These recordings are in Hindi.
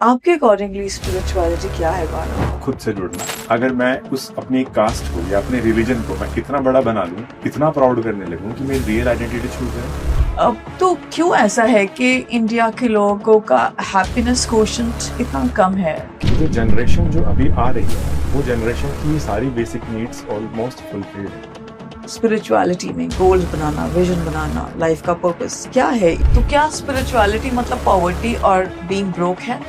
आपके अकॉर्डिंगली स्पिरिचुअलिटी क्या है गौरव? खुद से जुड़ना। अगर मैं उस अपनी कास्ट को या अपने रिलीजन को मैं इतना बड़ा बना लूं, इतना प्राउड करने लगूं कि मेरी रियल आइडेंटिटी छूट जाए। अब तो क्यों ऐसा है कि इंडिया के लोगों का हैप्पीनेस कोशेंट इतना कम है? जो जनरेशन जो अभी आ रही है वो जनरेशन की सारी बेसिक नीड्स ऑलमोस्ट फुलफिल्ड है। स्पिरिचुअलिटी में गोल्स बनाना, विजन बनाना, लाइफ का पर्पस क्या है? तो क्या स्पिरिचुअलिटी मतलब पॉवर्टी और बीइंग ब्रोक है?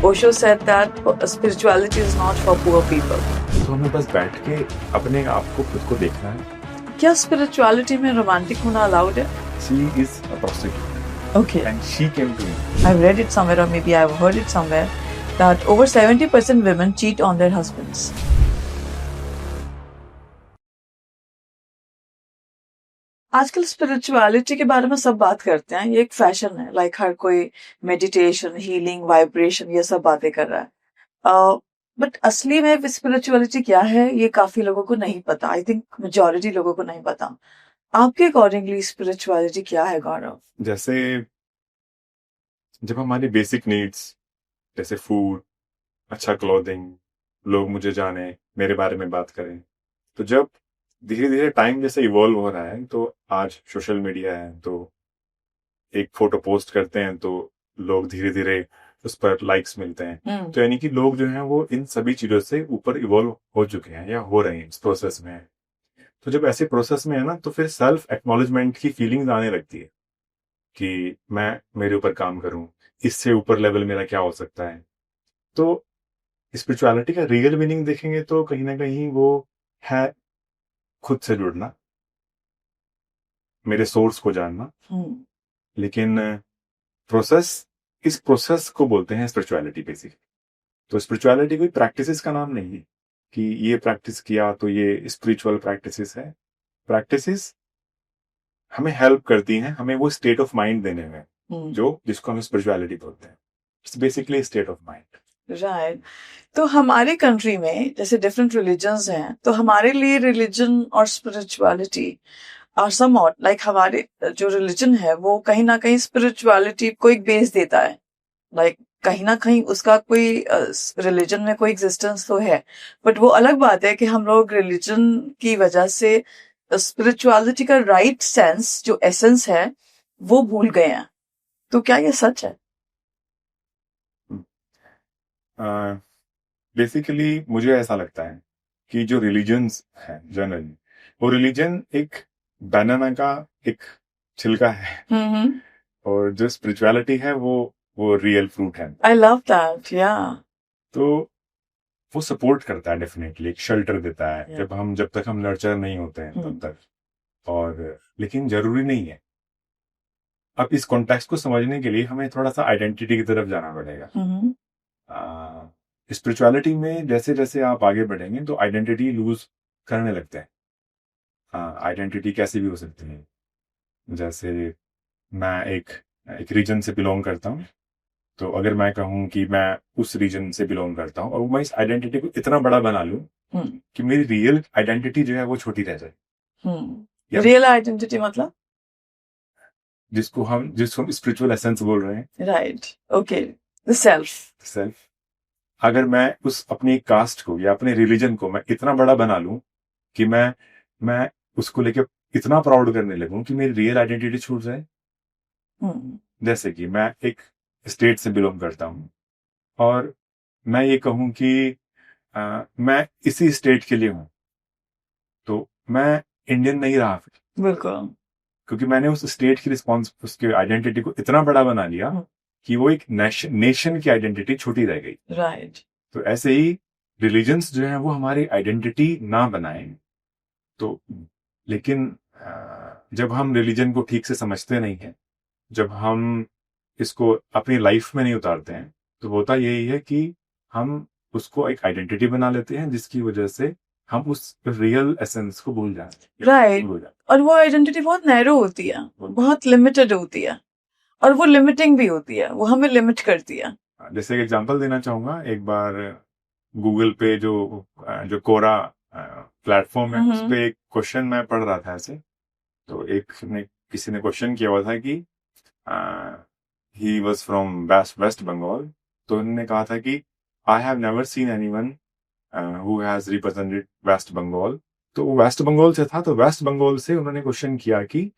Osho said that spirituality is not for poor people. तो हमें बस बैठ के अपने आप को खुद को देखना है। क्या स्पिरिचुअलिटी में रोमांटिक होना अलाउड है? She is a prostitute Okay. and she came to me. I've read it somewhere or maybe I've heard it somewhere that over 70% women cheat on their husbands. आजकल स्पिरिचुअलिटी के बारे में सब बात करते हैं, ये एक फैशन है, लाइक हर कोई मेडिटेशन, हीलिंग, वाइब्रेशन ये सब बातें कर रहा है। बट असली में स्पिरिचुअलिटी क्या है ये काफी लोगों को नहीं पता। आई थिंक मेजॉरिटी लोगों को नहीं पता। आपके अकॉर्डिंगली स्पिरिचुअलिटी क्या है गौरव? जैसे जब हमारी बेसिक नीड्स जैसे फूड, अच्छा क्लोथिंग, लोग मुझे जाने, मेरे बारे में बात करें, तो जब धीरे धीरे टाइम जैसे इवॉल्व हो रहा है तो आज सोशल मीडिया है तो एक फोटो पोस्ट करते हैं तो लोग धीरे धीरे उस पर लाइक्स मिलते हैं। तो यानी कि लोग जो हैं वो इन सभी चीजों से ऊपर इवॉल्व हो चुके हैं या हो रहे हैं, इस प्रोसेस में है। तो जब ऐसे प्रोसेस में है ना तो फिर सेल्फ एक्नॉलेजमेंट की फीलिंग्स आने लगती है कि मैं मेरे ऊपर काम करूं, इससे ऊपर लेवल मेरा क्या हो सकता है। तो स्पिरिचुअलिटी का रियल मीनिंग देखेंगे तो कहीं ना कहीं वो है खुद से जुड़ना, मेरे सोर्स को जानना। लेकिन इस प्रोसेस को बोलते हैं स्पिरिचुअलिटी बेसिकली। तो स्पिरिचुअलिटी कोई प्रैक्टिसेस का नाम नहीं है कि ये प्रैक्टिस किया तो ये स्पिरिचुअल प्रैक्टिसेस है। प्रैक्टिसेस हमें हेल्प करती हैं, हमें वो स्टेट ऑफ माइंड देने में जो जिसको हम स्पिरिचुअलिटी बोलते हैं। It's basically state of mind. Right. तो हमारे कंट्री में जैसे डिफरेंट रिलीजन्स हैं, तो हमारे लिए रिलीजन और स्पिरिचुअलिटी आर समवॉट लाइक हमारे जो रिलीजन है वो कहीं ना कहीं स्पिरिचुअलिटी को एक बेस देता है। लाइक कहीं ना कहीं उसका कोई रिलीजन में कोई एग्जिस्टेंस तो है, बट वो अलग बात है कि हम लोग रिलीजन की वजह से स्पिरिचुअलिटी का राइट सेंस जो एसेंस है वो भूल गए हैं। तो क्या ये सच है? बेसिकली मुझे ऐसा लगता है कि जो रिलीजन्स है जनरली, वो रिलीजन एक बनाना का एक छिलका है और जो स्पिरिचुअलिटी है वो रियल फ्रूट है। I love that. या तो वो सपोर्ट करता है, डेफिनेटली एक शेल्टर देता है जब तक हम नर्चर नहीं होते हैं तब तक। और लेकिन जरूरी नहीं है। अब इस कॉन्टेक्स्ट को समझने के लिए हमें थोड़ा सा आइडेंटिटी की तरफ जाना पड़ेगा। स्पिरिचुअलिटी में जैसे जैसे आप आगे बढ़ेंगे तो आइडेंटिटी लूज करने लगते हैं। आइडेंटिटी कैसी भी हो सकती है, जैसे मैं एक रीजन से बिलोंग करता हूँ, तो अगर मैं कहूँ कि मैं उस रीजन से बिलोंग करता हूँ और मैं इस आइडेंटिटी को इतना बड़ा बना लूं कि मेरी रियल आइडेंटिटी जो है वो छोटी रह जाए। रियल आइडेंटिटी मतलब जिसको हम स्पिरिचुअल एसेंस बोल रहे हैं। राइट। ओके। The self. अगर मैं उस अपनी कास्ट को या अपने रिलीजन को मैं इतना बड़ा बना लूं कि मैं उसको लेके इतना प्राउड करने लगूं कि मेरी रियल आइडेंटिटी छूट जाए। जैसे कि मैं एक स्टेट से बिलोंग करता हूं और मैं ये कहूं कि मैं इसी स्टेट के लिए हूं, तो मैं इंडियन नहीं रहा फिर। बिल्कुल। क्योंकि मैंने उस स्टेट की उसकी आइडेंटिटी को इतना बड़ा बना लिया कि वो एक नेशन की आइडेंटिटी छोटी रह गई। राइट। तो ऐसे ही रिलीजन्स जो है वो हमारी आइडेंटिटी ना बनाए। तो लेकिन जब हम रिलीजन को ठीक से समझते नहीं हैं, जब हम इसको अपनी लाइफ में नहीं उतारते हैं, तो होता यही है कि हम उसको एक आइडेंटिटी बना लेते हैं जिसकी वजह से हम उस रियल एसेंस को भूल जाते हैं। राइट। और वो आइडेंटिटी बहुत नैरो होती है, बहुत लिमिटेड होती है और वो लिमिटिंग भी होती है, वो हमें लिमिट करती है। जैसे एक एग्जांपल देना चाहूंगा, एक बार गूगल पे जो कोरा प्लेटफॉर्म है उस पे एक क्वेश्चन मैं पढ़ रहा था ऐसे, तो किसी ने क्वेश्चन किया हुआ था कि he was from West Bengal, तो उन्होंने कहा था कि I have never seen anyone who has represented West Bengal. तो वो वेस्ट बंगाल से था, तो वेस्ट बंगाल से उन्होंने क्वेश्चन किया कि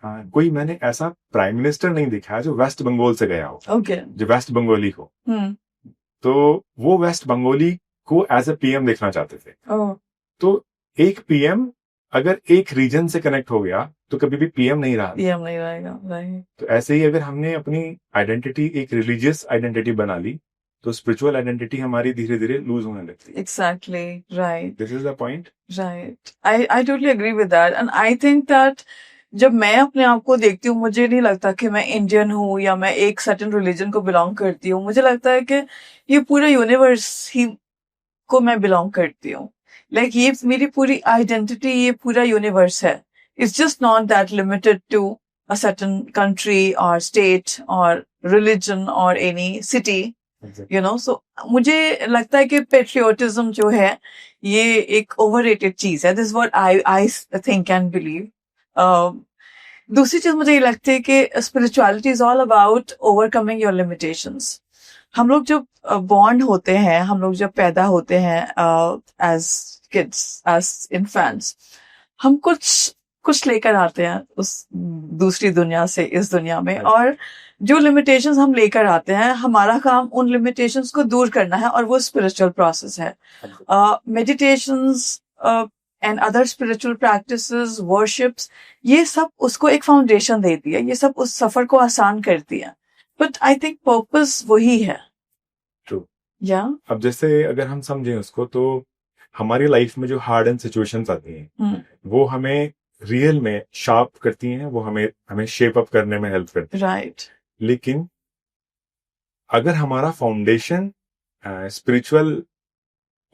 कोई मैंने ऐसा प्राइम मिनिस्टर नहीं देखा है जो वेस्ट बंगाल से गया हो, ओके। जो वेस्ट बंगाली हो। हम्म। तो वो वेस्ट बंगाली को एज ए पीएम देखना चाहते थे। ओह। तो एक पीएम अगर एक रीजन से कनेक्ट हो गया तो कभी भी पीएम नहीं रहा। पीएम नहीं रहेगा, राइट। तो ऐसे ही अगर हमने अपनी आइडेंटिटी एक रिलीजियस आइडेंटिटी बना ली तो स्पिरिचुअल आइडेंटिटी हमारी धीरे धीरे लूज होने लगती है। Exactly, right. This is the point. Right, I totally agree with that and I think that जब मैं अपने आप को देखती हूँ, मुझे नहीं लगता कि मैं इंडियन हूँ या मैं एक सर्टेन रिलीजन को बिलोंग करती हूँ। मुझे लगता है कि ये पूरा यूनिवर्स ही को मैं बिलोंग करती हूँ। लाइक ये मेरी पूरी आइडेंटिटी, ये पूरा यूनिवर्स है। It's just not that limited to a certain country और स्टेट और रिलीजन और any city, you know. So मुझे लगता है कि पेट्रियोटिज्म जो है ये एक ओवररेटेड चीज है। This what I think and believe. दूसरी चीज मुझे ये लगती है कि spirituality is all about overcoming your limitations. हम लोग जब बॉर्न होते हैं, हम लोग जब पैदा होते हैं एज किड्स, एज इन्फेंट्स, हम कुछ कुछ लेकर आते हैं उस दूसरी दुनिया से इस दुनिया में, और जो लिमिटेशंस हम लेकर आते हैं, हमारा काम उन लिमिटेशंस को दूर करना है, और वो स्पिरिचुअल प्रोसेस है। Meditations and other spiritual practices, worships, ये सब उसको एक फाउंडेशन देती है, ये सब उस सफर को आसान करती है। बट आई थिंक पर्पस वही है। ट्रू। या अब जैसे अगर हम समझें उसको, तो हमारी लाइफ में जो हार्ड एंड सिचुएशंस आती हैं वो हमें रियल में शार्प करती हैं, वो हमें शेप अप करने में हेल्प करती हैं। राइट। लेकिन अगर हमारा फाउंडेशन स्पिरिचुअल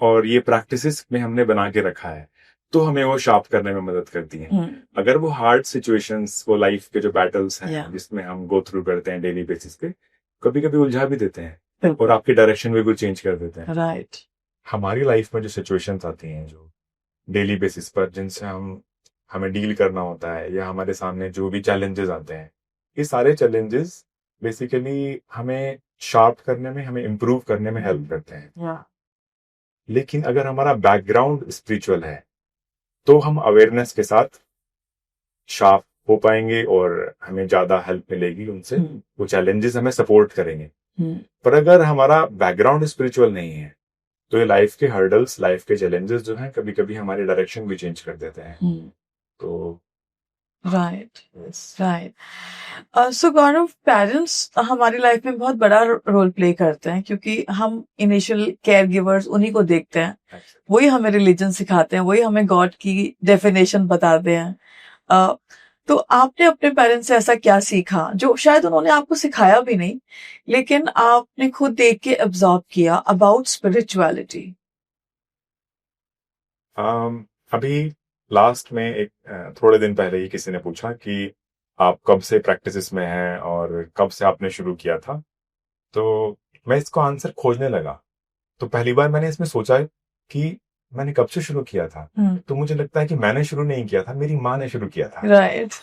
और ये प्रैक्टिसेस में हमने बना के रखा है तो हमें वो शार्प करने में मदद करती हैं। अगर वो हार्ड सिचुएशंस, वो लाइफ के जो बैटल्स हैं जिसमें हम गो थ्रू करते हैं डेली बेसिस पे, कभी कभी उलझा भी देते हैं और आपकी डायरेक्शन भी चेंज कर देते हैं। राइट। हमारी लाइफ में जो सिचुएशंस आती हैं जो डेली बेसिस पर, जिनसे हमें डील करना होता है, या हमारे सामने जो भी चैलेंजेस आते हैं, ये सारे चैलेंजेस बेसिकली हमें शार्प करने में, हमें इम्प्रूव करने में हेल्प करते हैं। लेकिन अगर हमारा बैकग्राउंड स्पिरिचुअल है तो हम अवेयरनेस के साथ शार्प हो पाएंगे और हमें ज्यादा हेल्प मिलेगी उनसे। वो चैलेंजेस हमें सपोर्ट करेंगे। पर अगर हमारा बैकग्राउंड स्पिरिचुअल नहीं है तो ये लाइफ के हर्डल्स, लाइफ के चैलेंजेस जो हैं, कभी कभी हमारी डायरेक्शन भी चेंज कर देते हैं। तो राइट, राइट। सो गौरव, पेरेंट्स हमारी लाइफ में बहुत बड़ा रोल प्ले करते हैं, क्योंकि हम इनिशियल केयर गिवर्स उन्हीं को देखते हैं, वही हमें रिलीजन सिखाते हैं, वही हमें गॉड की डेफिनेशन बताते हैं। तो आपने अपने पेरेंट्स से ऐसा क्या सीखा जो शायद उन्होंने आपको सिखाया भी नहीं, लेकिन आपने खुद देख के अब्जॉर्ब किया अबाउट स्पिरिचुअलिटी? अभी लास्ट में एक थोड़े दिन पहले ही किसी ने पूछा कि आप कब से प्रैक्टिसेस में हैं और कब से आपने शुरू किया था। तो मैं इसको आंसर खोजने लगा। तो पहली बार मैंने इसमें सोचा कि मैंने कब से शुरू किया था। तो मुझे लगता है कि मैंने शुरू नहीं किया था, मेरी माँ ने शुरू किया था। राइट।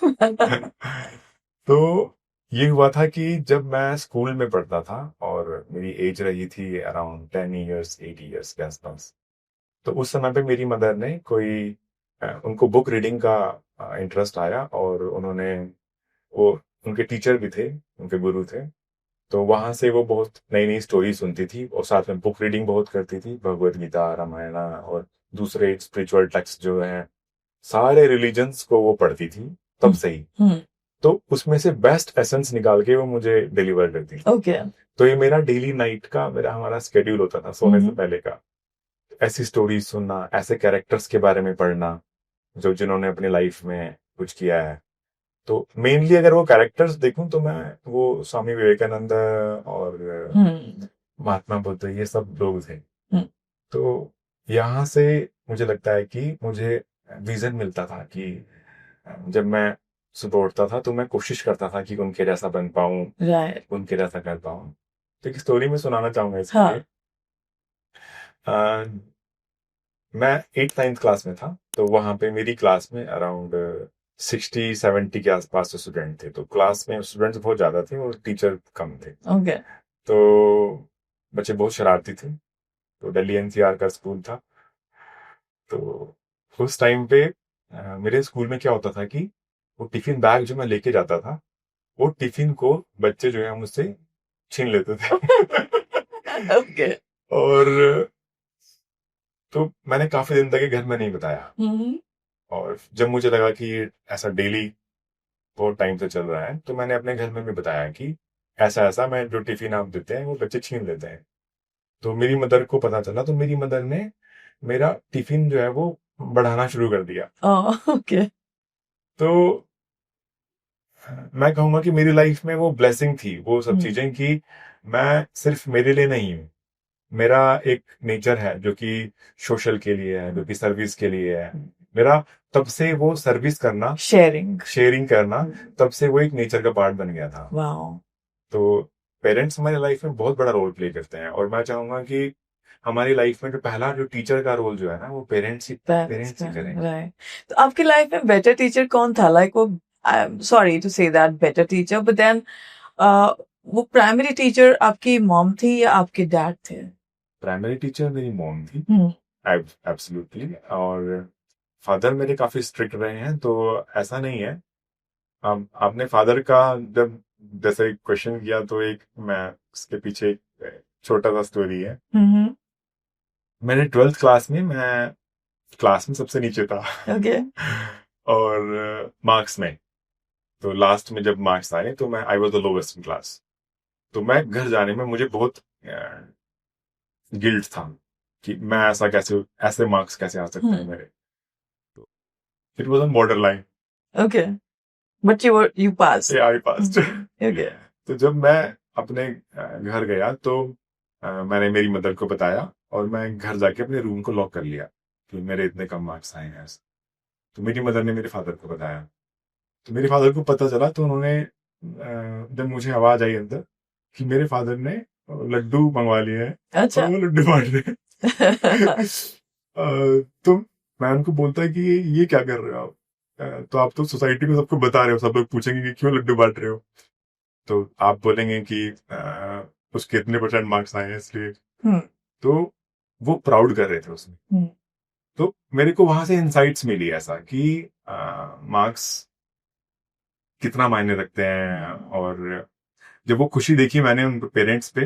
तो ये हुआ था कि जब मैं स्कूल में पढ़ता था और मेरी एज रही थी अराउंड 10 ईयर्स 8 ईयर्स के आसपास, तो उस समय पे मेरी मदर ने उनको बुक रीडिंग का इंटरेस्ट आया, और वो उनके टीचर भी थे, उनके गुरु थे। तो वहां से वो बहुत नई नई स्टोरी सुनती थी और साथ में बुक रीडिंग बहुत करती थी, भगवत गीता, रामायण और दूसरे स्पिरिचुअल टेक्स्ट जो हैं, सारे रिलीजन्स को वो पढ़ती थी तब से ही। तो उसमें से बेस्ट एसेंस निकाल के वो मुझे डिलीवर करती थी। ओके। तो ये मेरा डेली नाइट का हमारा स्केड्यूल होता था सोने से पहले का। ऐसी स्टोरीज सुनना, ऐसे कैरेक्टर्स के बारे में पढ़ना जिन्होंने अपनी लाइफ में कुछ किया है। तो मेनली अगर वो कैरेक्टर्स देखूं तो मैं वो स्वामी विवेकानंद और महात्मा बुद्ध, ये सब लोग थे। तो यहाँ से मुझे लगता है कि मुझे विजन मिलता था कि जब मैं सुबह उठता था तो मैं कोशिश करता था कि उनके जैसा बन पाऊं, उनके जैसा कर पाऊं। तो एक स्टोरी में सुनाना चाहूंगा इसके लिए। मैं 8th-9th क्लास में था, तो वहां पे मेरी क्लास में अराउंड 60-70 के आसपास स्टूडेंट थे। तो क्लास में स्टूडेंट्स बहुत ज्यादा थे और टीचर कम थे। ओके। तो बच्चे बहुत शरारती थे, तो दिल्ली एनसीआर का स्कूल था। तो उस टाइम पे मेरे स्कूल में क्या होता था कि वो टिफिन बैग जो मैं लेके जाता था, वो टिफिन को बच्चे जो है मुझसे छीन लेते थे। ओके। और तो मैंने काफी दिन तक ये घर में नहीं बताया, और जब मुझे लगा कि ऐसा डेली बहुत टाइम से चल रहा है, तो मैंने अपने घर में भी बताया कि ऐसा ऐसा मैं जो टिफिन आप देते हैं वो बच्चे छीन लेते हैं। तो मेरी मदर को पता चला, तो मेरी मदर ने मेरा टिफिन जो है वो बढ़ाना शुरू कर दिया। ओके। तो मैं कहूंगा कि मेरी लाइफ में वो ब्लेसिंग थी, वो सब चीजें कि मैं सिर्फ मेरे लिए नहीं हूँ, मेरा एक नेचर है जो कि सोशल के लिए है, जो कि सर्विस के लिए है। मेरा तब से वो सर्विस करना, शेयरिंग करना, तब से वो एक नेचर का पार्ट बन गया था। वाओ। तो पेरेंट्स हमारी लाइफ में बहुत बड़ा रोल प्ले करते हैं, और मैं चाहूंगा कि हमारी लाइफ में जो पहला जो टीचर का रोल जो है ना, वो पेरेंट्स ही करें। राइट। तो आपकी लाइफ में बेटर टीचर कौन था? लाइक वो, I am sorry to say that better teacher, but then वो प्राइमरी टीचर आपकी मॉम थी या आपके डैड थे? प्राइमरी टीचर मेरी मॉम थी, एब्सोल्युटली। और फादर मेरे काफी स्ट्रिक्ट रहे हैं, तो ऐसा नहीं है। आपने फादर का जब जैसे क्वेश्चन किया, तो एक मैं उसके पीछे एक छोटा सा स्टोरी है। मैंने 12th क्लास में, मैं क्लास में सबसे नीचे था। ओके। और मार्क्स में, तो लास्ट में जब मार्क्स आए तो मैं I was the lowest in class. तो मैं घर जाने में मुझे बहुत गिल्ट था कि मैं ऐसा कैसे, ऐसे मार्क्स कैसे आ सकते हैं मेरे। तो it was on border line. Okay, but you pass. I passed. Okay. तो जब मैं अपने घर गया, तो मैंने मेरी मदर को बताया, और मैं घर जाके अपने रूम को लॉक कर लिया कि मेरे इतने कम मार्क्स आए हैं ऐसे। तो मेरी मदर ने मेरे फादर को बताया, तो मेरे फादर को पता चला, तो उन्होंने जब मुझे आवाज आई अंदर कि मेरे फादर ने लड्डू मंगवा लिए हैं, अच्छा। और वो लड्डू बांट रहे हैं। तो मैं उनको बोलता है कि ये क्या कर रहे हो आप? तो आप तो सोसाइटी में सबको बता रहे हो, सब लोग पूछेंगे कि क्यों लड्डू बांट रहे हो, तो आप बोलेंगे कि उसके इतने % मार्क्स आए हैं इसलिए। तो वो प्राउड कर रहे थे उसमें। तो मेरे को वहां से इंसाइट्स मिली ऐसा कि मार्क्स कितना मायने रखते हैं, और जब वो खुशी देखी मैंने उन पेरेंट्स पे,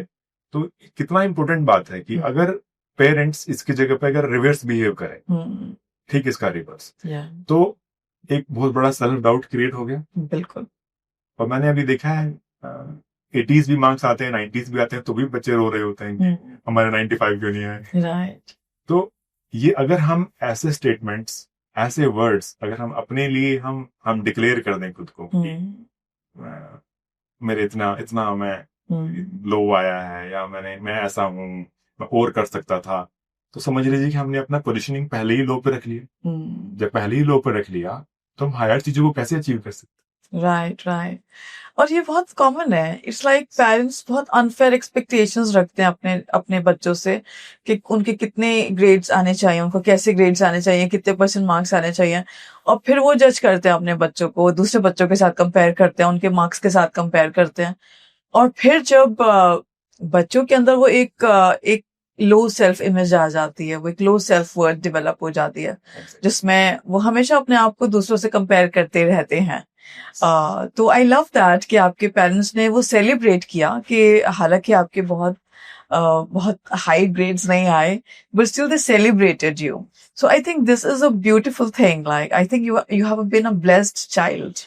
तो कितना इंपॉर्टेंट बात है कि अगर पेरेंट्स इसकी जगह पे अगर रिवर्स बिहेव करें, ठीक इसका रिवर्स, तो एक बहुत बड़ा सेल्फ डाउट क्रिएट हो गया। बिल्कुल। और मैंने अभी देखा है 80s भी मार्क्स आते हैं, 90s भी आते हैं, तो भी बच्चे रो रहे होते हैं कि हमारे 95 क्यों नहीं आए। राइट। तो ये अगर हम ऐसे स्टेटमेंट्स, ऐसे वर्ड्स अगर हम अपने लिए हम डिक्लेयर कर दें खुद को कि मेरे इतना इतना मैं लो आया है, या मैं ऐसा हूं, मैं और कर सकता था, तो समझ लीजिए कि हमने अपना पोजीशनिंग पहले ही लो पे रख लिया। जब पहले ही लो पे रख लिया, तो हम हायर चीजों को कैसे अचीव कर सकते? Right right. और ये बहुत कॉमन है। इट्स लाइक पेरेंट्स बहुत अनफेयर एक्सपेक्टेशंस रखते हैं अपने अपने बच्चों से कि उनके कितने ग्रेड्स आने चाहिए, उनको कैसे ग्रेड्स आने चाहिए, कितने % मार्क्स आने चाहिए, और फिर वो जज करते हैं अपने बच्चों को, दूसरे बच्चों के साथ कंपेयर करते हैं, उनके मार्क्स के साथ कंपेयर करते हैं। और फिर जब बच्चों के अंदर वो एक लो सेल्फ इमेज आ जाती है, वो एक लो सेल्फ वर्थ डेवलप हो जाती है, जिसमें वो हमेशा अपने आप को दूसरों से कंपेयर करते रहते हैं। तो आई लव दैट कि आपके पेरेंट्स ने वो सेलिब्रेट किया कि हालांकि आपके बहुत हाई ग्रेड्स नहीं आए, but still they celebrated you. So I think this is a beautiful thing. Like I think you have been a blessed child.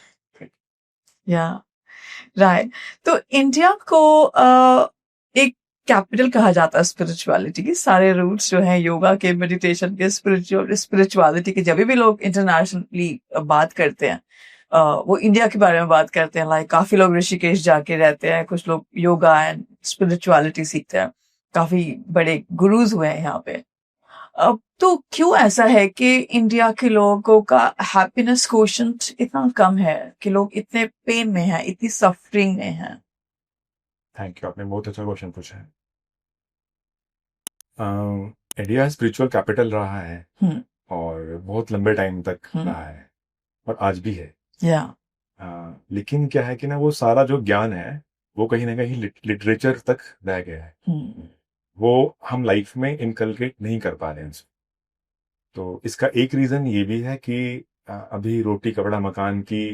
Yeah right. तो इंडिया को एक कैपिटल कहा जाता है स्पिरिचुअलिटी की। सारे रूट्स जो हैं योगा के, मेडिटेशन के, स्पिरिचुअलिटी के, जब भी लोग इंटरनेशनली बात करते हैं, वो इंडिया के बारे में बात करते हैं। लाइक काफी लोग ऋषिकेश जाके रहते हैं, कुछ लोग योगा एंड स्पिरिचुअलिटी सीखते हैं, काफी बड़े गुरुज हुए हैं यहाँ पे। अब तो क्यों ऐसा है कि इंडिया के लोगों का हैप्पीनेस कोशेंट इतना कम है, कि लोग इतने पेन में हैं, इतनी सफरिंग में हैं? थैंक यू, आपने बहुत अच्छा क्वेश्चन पूछा है। इंडिया स्पिरिचुअल कैपिटल रहा है, और बहुत लंबे टाइम तक रहा है, और आज भी है। लेकिन क्या है कि ना, वो सारा जो ज्ञान है वो कहीं ना कहीं लिटरेचर तक रह गया है। वो हम लाइफ में इनकलकेट नहीं कर पा रहे हैं उसको। तो इसका एक रीजन ये भी है कि अभी रोटी कपड़ा मकान की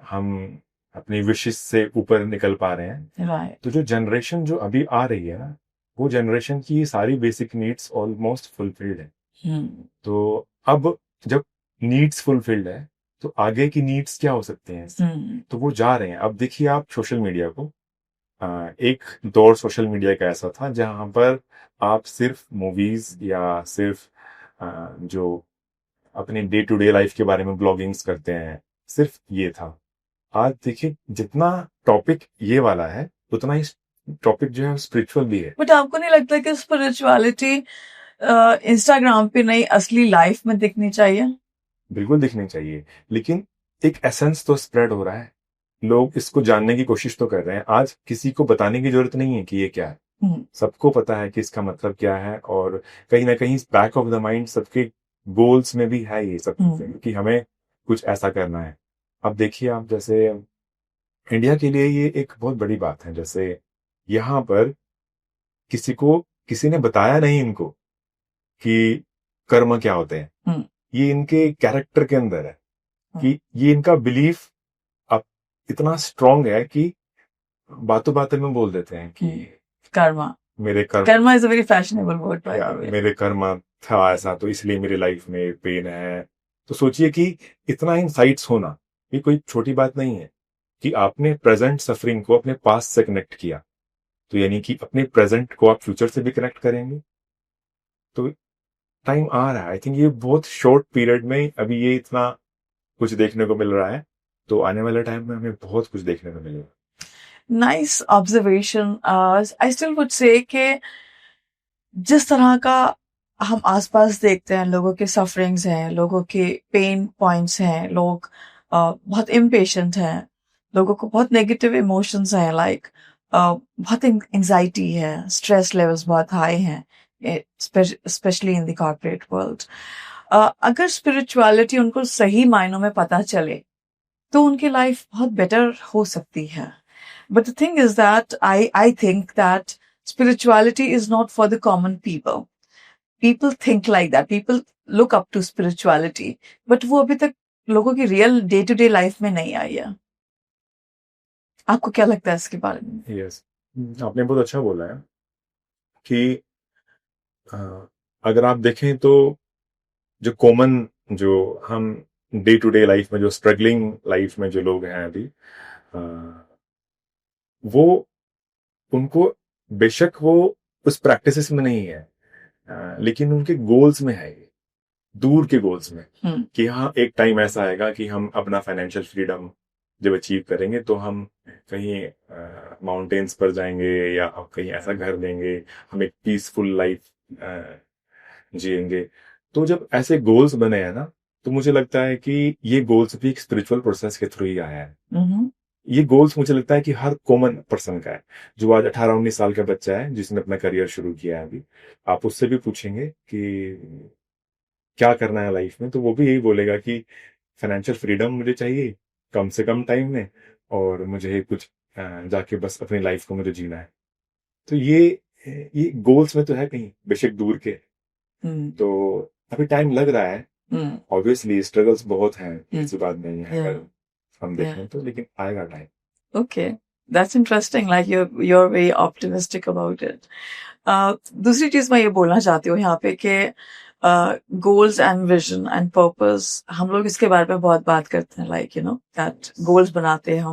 हम अपनी विशेष से ऊपर निकल पा रहे हैं। राइट। तो जो जनरेशन जो अभी आ रही है ना, वो जनरेशन की ये सारी बेसिक नीड्स ऑलमोस्ट फुलफिल्ड है। तो अब जब नीड्स फुलफिल्ड है तो आगे की नीड्स क्या हो सकते हैं, तो वो जा रहे हैं। अब देखिए आप सोशल मीडिया को, एक दौर सोशल मीडिया का ऐसा था जहां पर आप सिर्फ मूवीज या सिर्फ जो अपने डे टू डे लाइफ के बारे में ब्लॉगिंग्स करते हैं, सिर्फ ये था। आज देखिए जितना टॉपिक ये वाला है उतना ही टॉपिक जो है स्पिरिचुअल भी है। बट आपको नहीं लगता कि स्पिरिचुअलिटी इंस्टाग्राम पे नहीं, असली लाइफ में दिखनी चाहिए? बिल्कुल दिखनी चाहिए, लेकिन एक एसेंस तो स्प्रेड हो रहा है। लोग इसको जानने की कोशिश तो कर रहे हैं। आज किसी को बताने की जरूरत नहीं है कि ये क्या है। सबको पता है कि इसका मतलब क्या है, और कहीं ना कहीं बैक ऑफ द माइंड सबके गोल्स में भी है ये सब चीजें कि हमें कुछ ऐसा करना है। अब देखिए आप, जैसे इंडिया के लिए ये एक बहुत बड़ी बात है। जैसे यहाँ पर किसी ने बताया नहीं इनको कि कर्म क्या होते हैं। ये इनके कैरेक्टर के अंदर है कि ये इनका बिलीफ अब इतना स्ट्रांग है कि बातों बातों में बोल देते हैं कि कर्मा, मेरे Karma is a very fashionable word by the way. मेरे कर्म था ऐसा, तो इसलिए मेरी लाइफ में पेन है। तो सोचिए कि इतना इनसाइट्स होना ये कोई छोटी बात नहीं है कि आपने प्रेजेंट सफरिंग को अपने पास्ट से कनेक्ट किया। तो यानी कि अपने प्रेजेंट को आप फ्यूचर से भी कनेक्ट करेंगे। तो टाइम आ रहा है, आई थिंक ये बहुत शॉर्ट पीरियड में अभी ये इतना कुछ देखने को मिल रहा है, तो आने वाले टाइम में हमें बहुत कुछ देखने को मिलेगा। Nice observation. I still would say कि जिस तरह का हम आसपास देखते हैं, लोगों के सफरिंग्स हैं, लोगों के पेन पॉइंट्स हैं, लोग बहुत इम्पेशेंट हैं, लोगों को बहुत नेगेटिव इमोशंस हैं, लाइक बहुत एंजाइटी है, स्ट्रेस लेवल्स बहुत हाई हैं, specially in the corporate world. अगर स्पिरिचुअलिटी उनको सही मायनों में पता चले तो उनकी लाइफ बहुत बेटर हो सकती है। But the thing is that I think that spirituality is not for the common people. People think like that. People look up to spirituality. But वो अभी तक लोगों की real day to day life में नहीं आई है। आपको क्या लगता है इसके बारे में? यस, आपने बहुत अच्छा बोला है कि अगर आप देखें तो जो कॉमन, जो हम डे टू डे लाइफ में, जो स्ट्रगलिंग लाइफ में जो लोग हैं अभी, वो उनको बेशक वो उस प्रैक्टिसेस में नहीं है, लेकिन उनके गोल्स में है, दूर के गोल्स में। कि हाँ, एक टाइम ऐसा आएगा कि हम अपना फाइनेंशियल फ्रीडम जब अचीव करेंगे तो हम कहीं माउंटेन्स पर जाएंगे या कहीं ऐसा घर लेंगे, हम एक पीसफुल लाइफ जिएंगे। तो जब ऐसे गोल्स बने हैं ना, तो मुझे लगता है कि ये गोल्स भी एक स्पिरिचुअल प्रोसेस के थ्रू ही आया है। ये गोल्स मुझे लगता है कि हर कॉमन पर्सन का है। जो आज 18-19 साल का बच्चा है जिसने अपना करियर शुरू किया है अभी, आप उससे भी पूछेंगे कि क्या करना है लाइफ में, तो वो भी यही बोलेगा कि फाइनेंशियल फ्रीडम मुझे चाहिए कम से कम टाइम में, और मुझे कुछ जाके बस अपनी लाइफ को मुझे जीना है। तो ये गोल्स में तो है कहीं, बेशक दूर के। तो अभी टाइम लग रहा है। ऑब्वियसली स्ट्रगल्स बहुत हैं, ऐसी बात नहीं है अगर हम देखें तो, लेकिन आएगा time. Okay, that's interesting, like you're very optimistic about it. दूसरी चीज मैं ये बोलना चाहती हूँ यहाँ पे कि goals and vision and purpose, हम लोग इसके बारे में बहुत बात करते हैं, लाइक दैट गोल्स बनाते हैं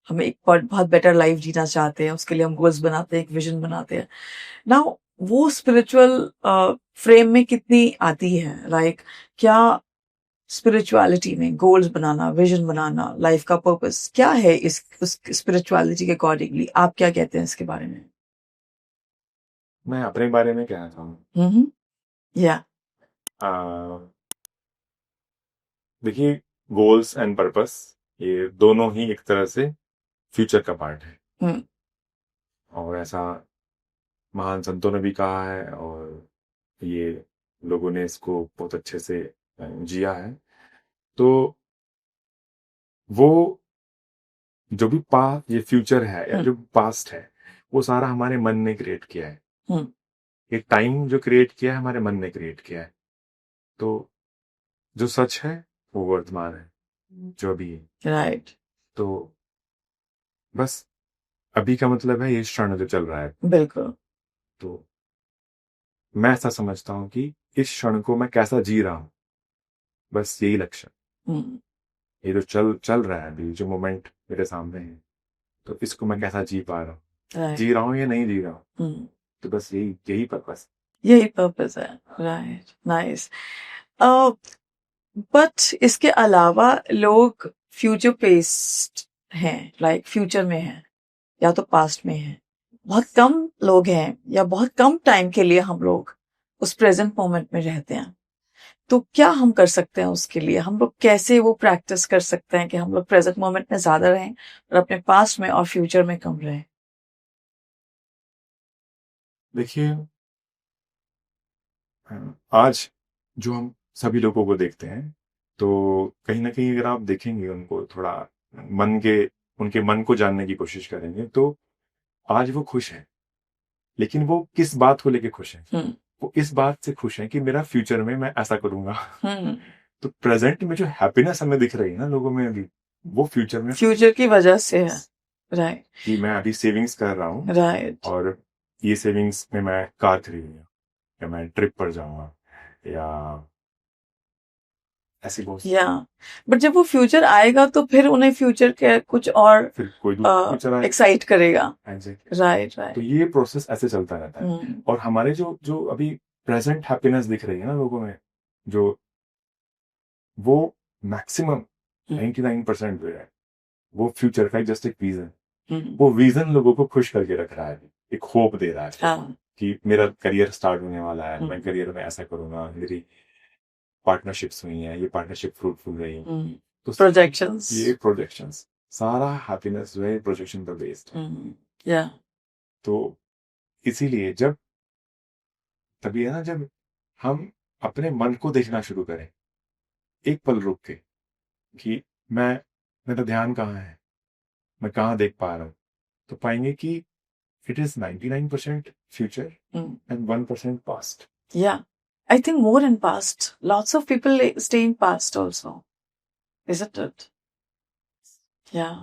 हम एक बहुत बेटर लाइफ जीना चाहते हैं, उसके लिए हम गोल्स बनाते हैं, एक विजन बनाते हैं। नाउ वो स्पिरिचुअल फ्रेम में कितनी आती है? लाइक क्या स्पिरिचुअलिटी में गोल्स बनाना, विजन बनाना, लाइफ का पर्पस क्या है इस उस स्पिरिचुअलिटी के अकॉर्डिंगली? आप क्या कहते हैं इसके बारे में? मैं अपने बारे में कहना चाहूँ। या देखिए, गोल्स एंड पर्पस ये दोनों ही एक तरह से फ्यूचर का पार्ट है। और ऐसा महान संतों ने भी कहा है, और ये लोगों ने इसको बहुत अच्छे से जिया है। तो वो जो भी ये फ्यूचर है या जो पास्ट है, वो सारा हमारे मन ने क्रिएट किया है। ये टाइम जो क्रिएट किया है हमारे मन ने क्रिएट किया है। तो जो सच है वो वर्तमान है, जो अभी है। राइट। तो बस अभी का मतलब है ये क्षण जो चल रहा है। बिल्कुल। तो मैं ऐसा समझता हूँ कि इस क्षण को मैं कैसा जी रहा हूँ, बस यही लक्ष्य। ये जो चल रहा है अभी, जो मोमेंट मेरे सामने है, तो इसको मैं कैसा जी पा रहा हूँ, राइट। जी रहा हूँ या नहीं जी रहा हूँ, तो बस यही पर्पस। यही पर्पस है। Right, nice. बट इसके अलावा लोग फ्यूचर बेस्ड हैं, लाइक फ्यूचर में हैं या तो पास्ट में हैं। बहुत कम लोग हैं या बहुत कम टाइम के लिए हम लोग उस प्रेजेंट मोमेंट में रहते हैं। तो क्या हम कर सकते हैं उसके लिए? हम लोग कैसे वो प्रैक्टिस कर सकते हैं कि हम लोग प्रेजेंट मोमेंट में ज्यादा रहें और अपने पास्ट में और फ्यूचर में कम रहें? देखिए, आज जो हम सभी लोगों को देखते हैं, तो कहीं ना कहीं अगर आप देखेंगे उनको थोड़ा उनके मन को जानने की कोशिश करेंगे, तो आज वो खुश है। लेकिन वो किस बात को लेके खुश है? वो इस बात से खुश है कि मेरा फ्यूचर में मैं ऐसा करूंगा। तो प्रेजेंट में जो हैप्पीनेस हमें दिख रही है ना लोगों में अभी, वो फ्यूचर की वजह से है। राइट। कि मैं अभी सेविंग्स कर रहा हूँ, राइट। और ये सेविंग्स में मैं कार खरीदूंगा, या मैं ट्रिप पर जाऊंगा, या ऐसी बहुत या बट जब वो फ्यूचर आएगा तो फिर उन्हें फ्यूचर के कुछ और फिर कोई दूसरा फ्यूचर आएगा। एक्साइट करेगा। Exactly. राइट, तो राइट। ये प्रोसेस ऐसे चलता रहता है। और हमारे जो अभी प्रेजेंट हैप्पीनेस दिख रही है ना लोगों में, जो वो मैक्सिमम 99% जो है, वो फ्यूचर का जस्ट एक विजन, वो विजन लोगों को खुश करके रख रहा है, एक होप दे रहा है कि मेरा करियर स्टार्ट होने वाला है, मैं करियर में ऐसा करूंगा, मेरी पार्टनरशिप्स हुई हैं, ये पार्टनरशिप फ्रूटफुल रही, तो प्रोजेक्शंस, ये प्रोजेक्शंस, सारा हैप्पीनेस जो है प्रोजेक्शन पर बेस्ड है। या तो इसीलिए तभी है ना, जब हम अपने मन को देखना शुरू करें, एक पल रुक के, कि मेरा ध्यान कहाँ है, मैं कहाँ देख पा रहा हूँ, तो पाएंगे कि it is 99% future and 1% past. या I think more in past. Lots of people stay in past also. Isn't it? Yeah.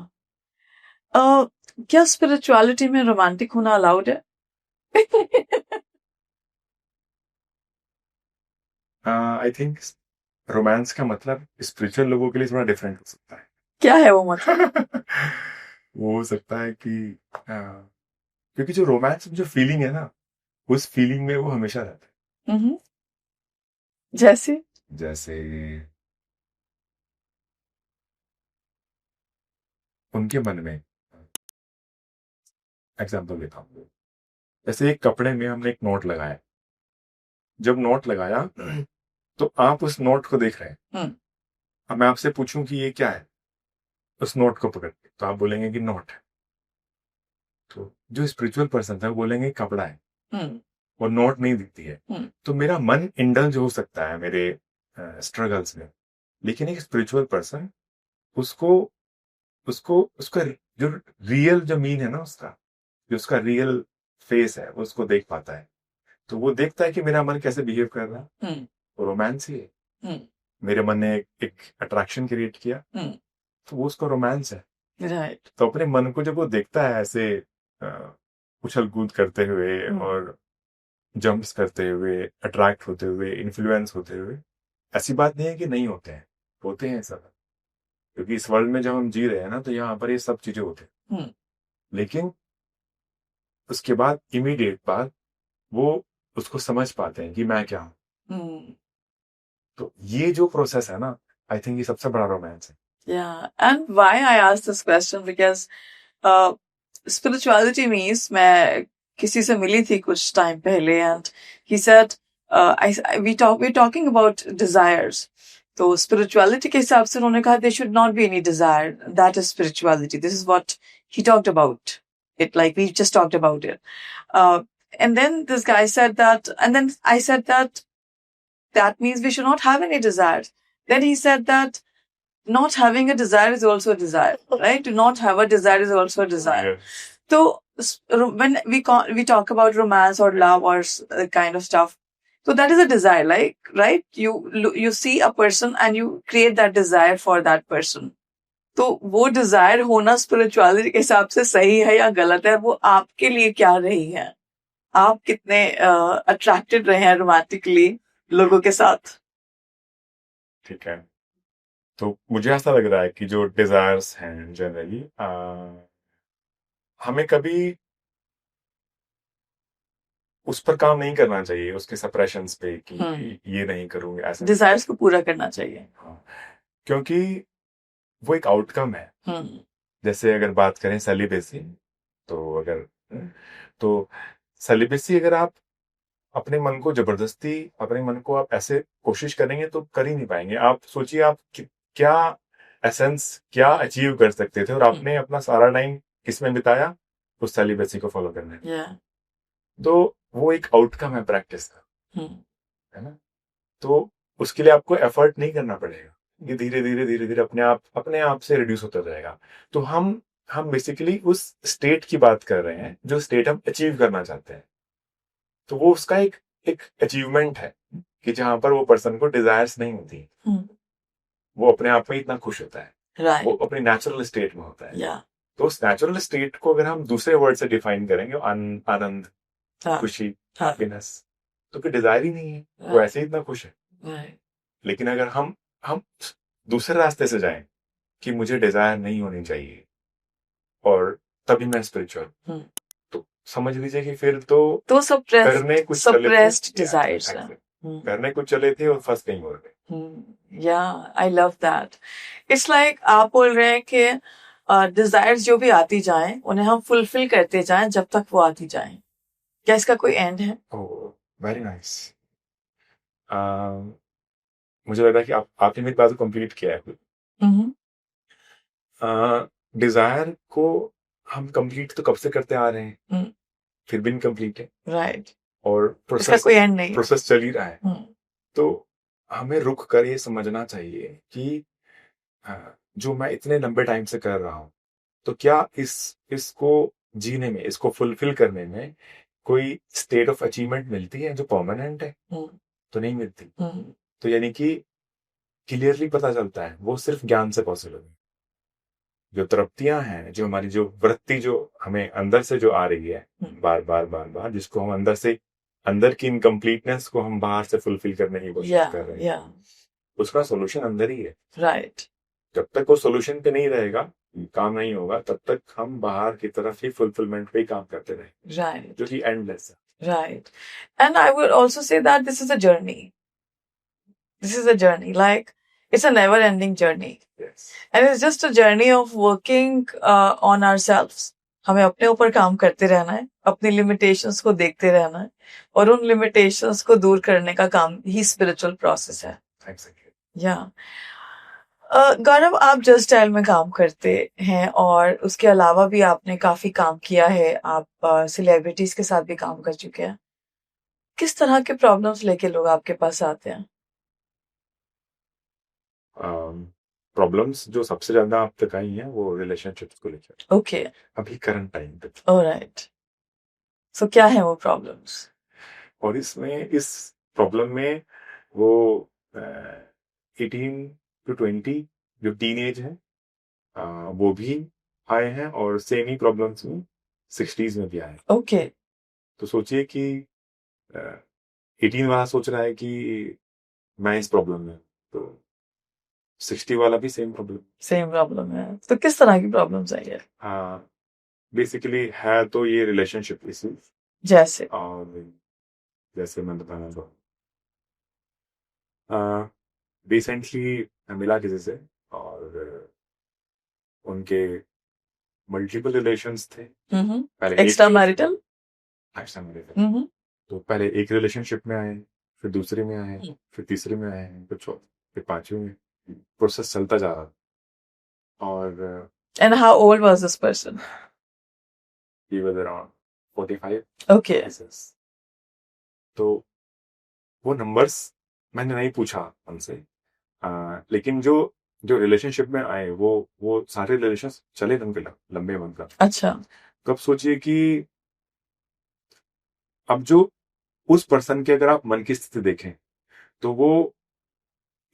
क्या स्पिरिचुअलिटी में रोमांटिक होना अलाउड है? आई थिंक रोमांस का मतलब स्पिरिचुअल लोगों के लिए थोड़ा डिफरेंट हो सकता है। क्या है वो मतलब? वो हो सकता है कि क्योंकि जो रोमांस में जो फीलिंग है ना, उस फीलिंग में वो हमेशा रहता है। जैसे उनके मन में, एग्जाम्पल देता हूँ, जैसे एक कपड़े में हमने एक नोट लगाया, जब नोट लगाया तो आप उस नोट को देख रहे हैं। अब मैं आपसे पूछूं कि ये क्या है, उस नोट को पकड़ के, तो आप बोलेंगे कि नोट है। तो जो स्पिरिचुअल पर्सन था वो बोलेंगे कपड़ा है, वो नोट नहीं दिखती है। तो मेरा मन इंडल्ज हो सकता है मेरे स्ट्रगल्स में, लेकिन एक स्पिरिचुअल पर्सन उसको उसको उसका जो रियल जो मीन है ना, उसका जो उसका रियल फेस है, वो उसको देख पाता है। तो वो देखता है कि मेरा मन कैसे बिहेव कर रहा है, वो रोमांस ही है। मेरे मन ने एक अट्रैक्शन क्रिएट किया, तो वो उसका रोमांस है। राइट। तो अपने मन को जब वो देखता है ऐसे उछल कूद करते हुए और जंप्स करते हुए, अट्रैक्ट होते हुए, इन्फ्लुएंस होते हुए, ऐसी बात नहीं है कि नहीं होते हैं, होते हैं सब। क्योंकि इस वर्ल्ड में जब हम जी रहे हैं ना, तो यहाँ पर ये सब चीजें होती हैं। लेकिन उसके बाद इमीडिएट बाद वो उसको समझ पाते हैं कि मैं क्या हूं। तो ये जो प्रोसेस है ना, आई थिंक ये सबसे बड़ा रोमांस है। Yeah, and why I asked this question because spirituality means मैं किसी से मिली थी कुछ टाइम पहले and he said we're talking about desires. तो spirituality के हिसाब से उन्होंने कहा there should not be any desire. That is spirituality. This is what he talked about it, like we just talked about it. And then this guy said that, and then I said that means we should not have any desires. Then he said that not having a desire is also a desire, right? To not have a desire is also a desire. Yes. So when we talk about romance or love or kind of stuff, so that is a desire, like, right? You see a person and you create that desire for that person. तो वो डिजायर होना स्पिरिचुअलिटी के हिसाब से सही है या गलत है, वो आपके लिए क्या रही है? आप कितने अट्रैक्टेड रहे हैं रोमांटिकली लोगों के साथ? ठीक है, तो मुझे ऐसा लग रहा है कि जो डिजायर्स हैं जनरली हमें कभी उस पर काम नहीं करना चाहिए, उसके सप्रेशंस पे कि ये नहीं करूंगा, ऐसा डिजायर्स को पूरा करना चाहिए। हाँ, क्योंकि वो एक आउटकम है। जैसे अगर बात करें सेलिबेसी, तो सेलिबेसी अगर आप अपने मन को जबरदस्ती, अपने मन को आप ऐसे कोशिश करेंगे तो कर ही नहीं पाएंगे। आप सोचिए आप क्या एसेंस, क्या अचीव कर सकते थे और आपने अपना सारा टाइम किसमें बिताया? उस सेलिबेसी को फॉलो करने में। तो वो एक आउटकम है प्रैक्टिस का, है ना? तो उसके लिए आपको एफर्ट नहीं करना पड़ेगा, ये धीरे धीरे अपने आप से रिड्यूस होता जाएगा। तो हम बेसिकली उस स्टेट की बात कर रहे हैं जो स्टेट हम अचीव करना चाहते हैं। तो वो उसका एक अचीवमेंट है कि जहां पर वो पर्सन को डिजायर्स नहीं होती, वो अपने आप में इतना खुश होता है, वो अपनी नेचुरल स्टेट में होता है। तो उस नेचुरल स्टेट को अगर हम दूसरे वर्ड से डिफाइन करेंगे, आनंद, खुशी, हैप्पीनेस, तो फिर डिजायर ही नहीं है, वो ऐसे ही इतना खुश है। लेकिन अगर हम दूसरे रास्ते से जाएं कि मुझे डिजायर नहीं होनी चाहिए और तभी मैं स्पिरिचुअल, तो समझ लीजिए कि फिर तो करने कुछ सप्रेस्ड डिजायर्स हैं, करने कुछ चले थे और फंस कहीं और गए। I love that. It's like आप बोल रहे हैं कि डिजायर्स जो भी आती जाएं उन्हें हम फुलफिल करते जाएं जब तक वो आती जाएं। क्या इसका कोई एंड है? Very nice. मुझे लग रहा है कि आपने मेरी बात को कंप्लीट किया है। डिजायर को हम कंप्लीट तो कब से करते आ रहे हैं, फिर भी इनकम्प्लीट है, राइट। और प्रोसेस कोई एंड नहीं, प्रोसेस चल ही रहा है। तो हमें रुक कर ये समझना चाहिए कि जो मैं इतने लंबे टाइम से कर रहा हूं, तो क्या इसको जीने में, इसको फुलफिल करने में कोई स्टेट ऑफ अचीवमेंट मिलती है जो परमानेंट है? तो नहीं मिलती। तो यानी कि क्लियरली पता चलता है वो सिर्फ ज्ञान से पॉसिबल है। जो तृप्तियां हैं, जो हमारी जो वृत्ति जो हमें अंदर से जो आ रही है बार बार, जिसको हम अंदर की इनकम्प्लीटनेस को हम बाहर से फुलफिल करने की कोशिश कर रहे हैं, उसका सोल्यूशन अंदर ही है। राइट। जब तक वो सोल्यूशन पे नहीं रहेगा, काम नहीं होगा, तब तक हम बाहर की तरफ ही फुलफिलमेंट पे ही काम करते रहेंगे, राइट, जो कि एंडलेस है। Right. And I would also say that this is a journey, like it's a never ending journey. Yes. And it's just a journey of working on ourselves. हमें अपने ऊपर काम करते रहना है, अपनी लिमिटेशंस को देखते रहना है, और उन लिमिटेशंस को दूर करने का काम ही स्पिरिचुअल प्रोसेस है। गौरव, आप जस्ट स्टाइल में काम करते हैं और उसके अलावा भी आपने काफी काम किया है, आप सेलिब्रिटीज के साथ भी काम कर चुके हैं। किस तरह के प्रॉब्लम्स लेके लोग आपके पास आते हैं? प्रॉब्लम्स जो सबसे ज्यादा आप तक आई हैं वो रिलेशनशिप्स को लेकर। ओके। अभी करंट टाइम पे। ऑलराइट। सो क्या है वो प्रॉब्लम्स? और इस प्रॉब्लम में वो 18 to 20 जो टीन एज है, वो भी आए हैं, और सेम ही प्रॉब्लम्स में 60s में भी आए। ओके। तो सोचिए कि 18 वाला सोच रहा है कि मैं इस प्रॉब्लम में, तो 60 वाला भी सेम प्रॉब्लम है। तो किस तरह की प्रॉब्लम्स है ये? बेसिकली है तो ये रिलेशनशिप इश्यूज, जैसे मैं बताना चाहूँ, रिसेंटली मिला किसी से और उनके मल्टीपल रिलेशंस थे। पहले एक्स्ट्रा मैरिटल। तो पहले एक रिलेशनशिप में आए, फिर दूसरे में आए, फिर तीसरे में आए, फिर पांचवें में, प्रोसेस चलता जा रहा। और and how old was this person? He was around 45। Okay. तो वो नंबर्स मैंने नहीं पूछा उनसे, लेकिन जो रिलेशनशिप में आए वो सारे रिलेशंस चले लंबे मतलब। अच्छा। तो अब सोचिए कि अब जो उस पर्सन के अगर आप मन की स्थिति देखें तो वो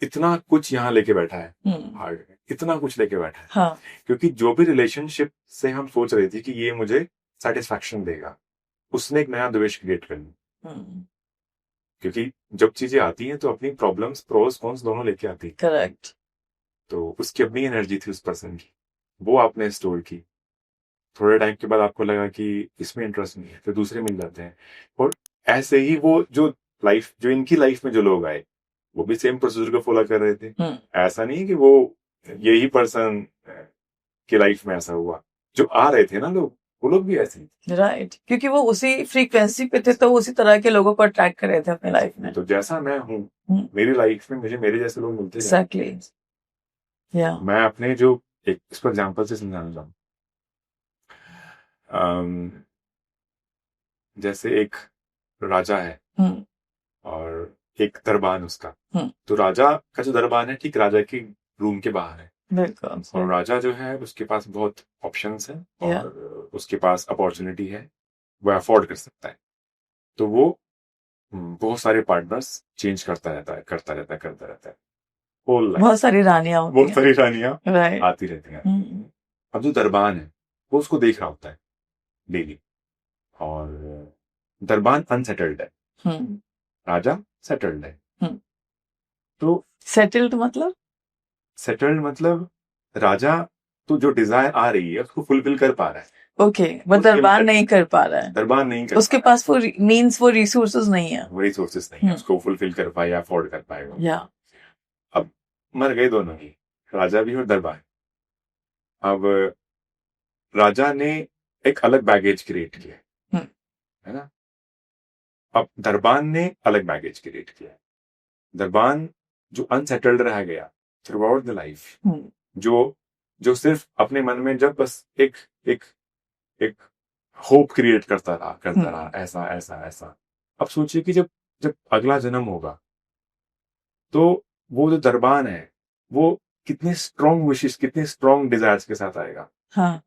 इतना कुछ यहाँ लेके बैठा है, हार्ट में इतना कुछ लेके बैठा है, हाँ क्योंकि जो भी रिलेशनशिप से हम सोच रहे थे कि ये मुझे सेटिस्फैक्शन देगा, उसने एक नया द्वेष क्रिएट कर लिया। क्योंकि जब चीजें आती हैं तो अपनी प्रॉब्लम्स, प्रोस कॉन्स दोनों लेके आती है। करेक्ट। तो उसकी अपनी एनर्जी थी उस पर्सन की, वो आपने स्टोर की। थोड़े टाइम के बाद आपको लगा कि इसमें इंटरेस्ट नहीं है, फिर दूसरे मिल जाते हैं। और ऐसे ही वो जो इनकी लाइफ में जो लोग आए वो भी सेम प्रोसीजर को फॉलो कर रहे थे। ऐसा नहीं है कि वो यही पर्सन की लाइफ में ऐसा हुआ, जो आ रहे थे ना लोग, वो लोग भी ऐसे ही। राइट, क्योंकि वो उसी फ्रीक्वेंसी पे थे तो उसी तरह के लोगों को अट्रैक्ट कर रहे थे अपनी लाइफ में। तो जैसा मैं हूँ, मेरी लाइफ में मुझे मेरे जैसे लोग मिलते जाते हैं। एग्जैक्टली, या मैं अपने जो एक इस पर एग्जाम्पल से समझाना चाहूँ, जैसे एक राजा है और एक दरबान उसका। तो राजा का जो दरबान है ठीक राजा के रूम के बाहर है, बिल्कुल। और राजा जो है उसके पास बहुत ऑप्शंस है और उसके पास अपॉर्चुनिटी है, वो अफोर्ड कर सकता है। तो वो बहुत सारे पार्टनर्स चेंज करता रहता है, करता रहता है होल लाइफ। बहुत सारी रानियां होती बहुत सारी रानियां राइट आती रहती हैं। अब जो दरबान है वो उसको देख रहा होता है डेली, और दरबान अनसेटल्ड है, राजा सेटल्ड है। तो सेटल्ड मतलब सेटल्ड मतलब राजा तो जो डिजायर आ रही है उसको फुलफिल कर पा रहा है, ओके, वो दरबार नहीं कर पा रहा है, दरबान नहीं कर उसके पा रहा पास वो मीन्स, वो रिसोर्सेज नहीं है, है, वो रिसोर्सेस नहीं है उसको फुलफिल कर पाए या अफोर्ड कर पाएगा। या अब मर गए दोनों ही, राजा भी और दरबार। अब राजा ने एक अलग बैगेज क्रिएट किया है ना, अब दरबान ने अलग बैगेज क्रिएट किया। दरबान जो अनसेटल्ड रह गया थ्रू आउट द लाइफ, जो जो सिर्फ अपने मन में जब बस एक एक एक होप क्रिएट करता रहा ऐसा ऐसा ऐसा। अब सोचिए कि जब जब अगला जन्म होगा तो वो जो दरबान है वो कितने स्ट्रॉन्ग विशेस, कितने स्ट्रॉन्ग डिजायर्स के साथ आएगा।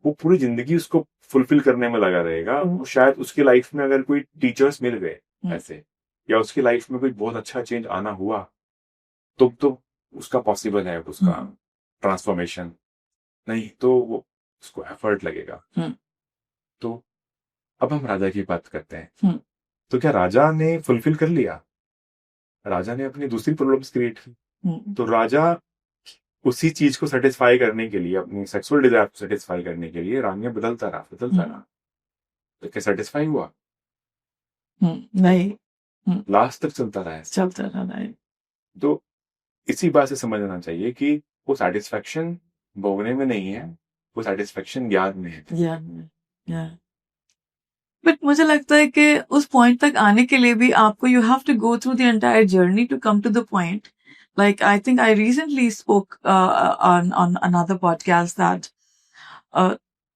वो पूरी जिंदगी उसको फुलफिल करने में लगा रहेगा। वो शायद उसकी लाइफ में अगर कोई टीचर्स मिल गए ऐसे, या उसकी लाइफ में कोई बहुत अच्छा चेंज आना हुआ तो उसका पॉसिबल है उसका ट्रांसफॉर्मेशन, नहीं तो वो उसको एफर्ट लगेगा। तो अब हम राजा की बात करते हैं, तो क्या राजा ने फुलफिल कर लिया? राजा ने अपनी दूसरी प्रॉब्लम्स क्रिएट की। तो राजा उसी चीज को सेटिस्फाई करने के लिए, अपनी सेक्सुअल डिजायर को सेटिस्फाई करने के लिए रानियां बदलता रहा। तो क्या सेटिस्फाई हुआ? नहीं, लास्ट तक चलता रहा है। तो इसी बात से समझना चाहिए कि वो सेटिस्फेक्शन भोगने में नहीं है, वो सेटिस्फेक्शन ज्ञान में है। बट मुझे लगता है कि उस पॉइंट तक आने के लिए भी आपको you have to go through the entire journey to come to the point. Like, I think I recently spoke on another podcast that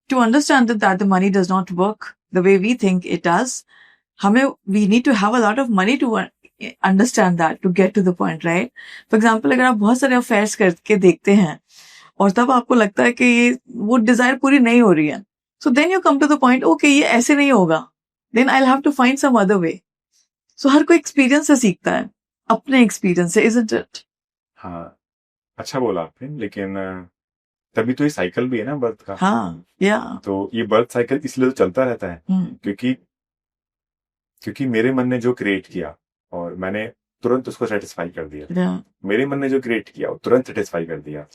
to understand that the money does not work the way we think it does, we need to have a lot of money to understand that, to get to the point, right? For example, अगर आप बहुत सारे अफेयर्स करके देखते हैं और तब आपको लगता है कि ये वो डिजायर पूरी नहीं हो रही है, so then you come to the point, okay, ये ऐसे नहीं होगा, then I'll have to find some other way. So हर कोई एक्सपीरियंस से सीखता है, अपने एक्सपीरियंस से, isn't it? हाँ, अच्छा बोला आपने, लेकिन तभी तो ये साइकिल भी है ना बर्थ का। हाँ, या तो ये बर्थ साइकिल इसलिए तो चलता रहता है क्योंकि मेरे मन ने जो क्रिएट किया और मैंने तुरंत उसको सेटिस्फाई कर दिया। मेरे मन ने जो क्रिएट किया वो तुरंत सेटिस्फाई कर दिया।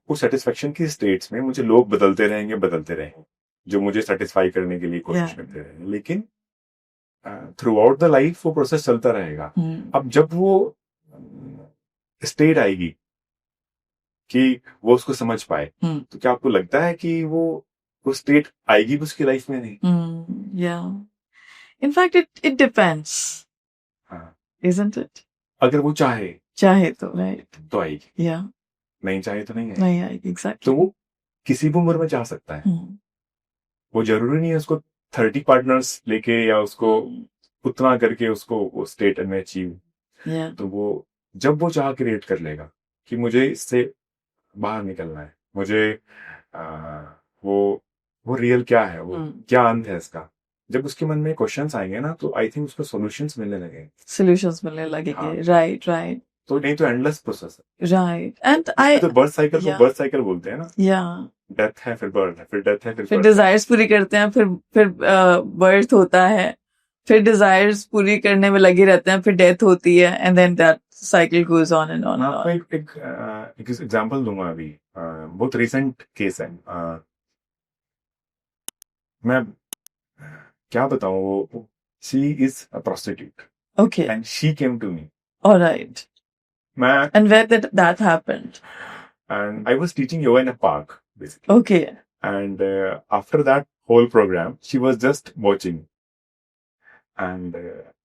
वो सेटिस्फेक्शन की स्टेट्स में मुझे लोग बदलते रहेंगे जो मुझे सेटिस्फाई करने के लिए कोशिश करते रहेंगे, लेकिन थ्रू आउट द लाइफ वो प्रोसेस चलता रहेगा। अब जब वो स्टेट आएगी कि वो उसको समझ पाए, तो क्या आपको लगता है कि वो स्टेट आएगी भी उसकी लाइफ में? नहीं। या in fact it depends, isn't it? अगर वो चाहे तो राइट तो आएगी, या नहीं चाहे तो नहीं आएगी। एग्जैक्टली। तो वो किसी भी उम्र में चाह सकता है। वो जरूरी नहीं है उसको 30 पार्टनर्स लेके या उसको उतना करके उसको वो स्टेट में अचीव। तो वो जब वो चाह क्रिएट कर लेगा कि मुझे इससे बाहर निकलना है, मुझे वो वो रियल क्या है, वो हम्म, क्या अंत है इसका। जब उसके मन में क्वेश्चंस आएंगे ना, तो आई थिंक उसको सॉल्यूशंस मिलने लगे। सॉल्यूशंस मिलने लगेंगे, हाँ, राइट राइट तो नहीं तो एंडलेस प्रोसेस है। राइट एंड इसमें आई तो बर्थ साइकिल को या बर्थ साइकिल बोलते हैं ना। या डेथ है, फिर बर्थ है, फिर डेथ है, फिर फिर बर्थ है। डिजायर्स पूरी करते हैं, फिर बर्थ होता है, फिर डिजायर्स पूरी करने में लगे रहते हैं, फिर डेथ होती है, and then that cycle goes on and on मैं एंड आपको ऑन। एक एग्जांपल दूंगा अभी। बहुत रिसेंट केस है। मैं क्या बताऊं, वो she is a prostitute okay, and she came to me. Alright, मैं and where that happened? and I was teaching yoga in a park basically. Okay, And after that whole program, she was just watching. And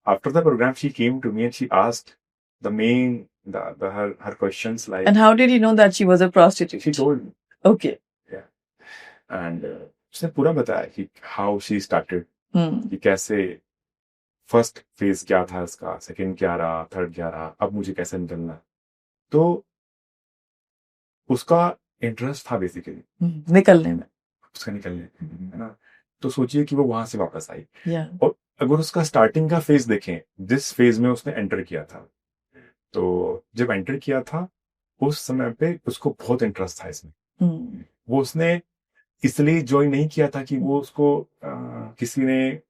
after the program, she came to me and she asked her questions like. And how did you know that she was a She prostitute? told me, okay, yeah. And उसने पूरा बताया कि how she started, कि कैसे फर्स्ट फेज क्या था इसका, सेकंड क्या रहा, थर्ड क्या रहा, अब मुझे कैसे निकलना है। तो उसका इंटरेस्ट था बेसिकली निकलने में, उसका निकलने, है ना। तो सोचिए कि वो वहां से वापस आई। या और अगर उसका स्टार्टिंग का फेज देखें, जिस फेज में उसने एंटर किया था, तो जब एंटर किया था उस समय पे उसको बहुत इंटरेस्ट था इसमें। वो उसने इसलिए ज्वाइन नहीं किया था कि वो उसको किसी ने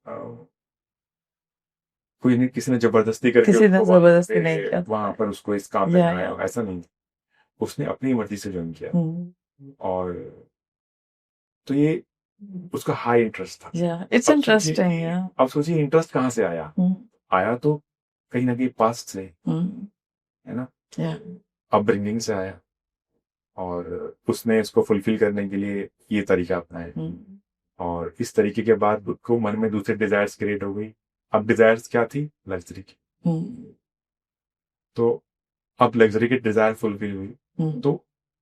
जबरदस्ती करके किसी ने उसको जबरदस्ती नहीं किया था, वहां पर उसको इस काम में या लगाया, ऐसा नहीं। उसने अपनी मर्जी से ज्वाइन किया। और तो ये उसका हाई इंटरेस्ट था। या इट्स अब सोचिए इंटरेस्टिंग, कि या अब सोचिए इंटरेस्ट कहाँ से आया। आया तो कहीं ना कहीं पास्ट से, है ना, या अपब्रिंगिंग से आया। और उसने इसको फुलफिल करने के लिए ये तरीका अपनाया। और इस तरीके के बाद उसको मन में दूसरे डिजायर्स क्रिएट हो गई। अब डिजायर्स क्या थी? लग्जरी की। तो अब लग्जरी की डिजायर फुलफिल हुई। तो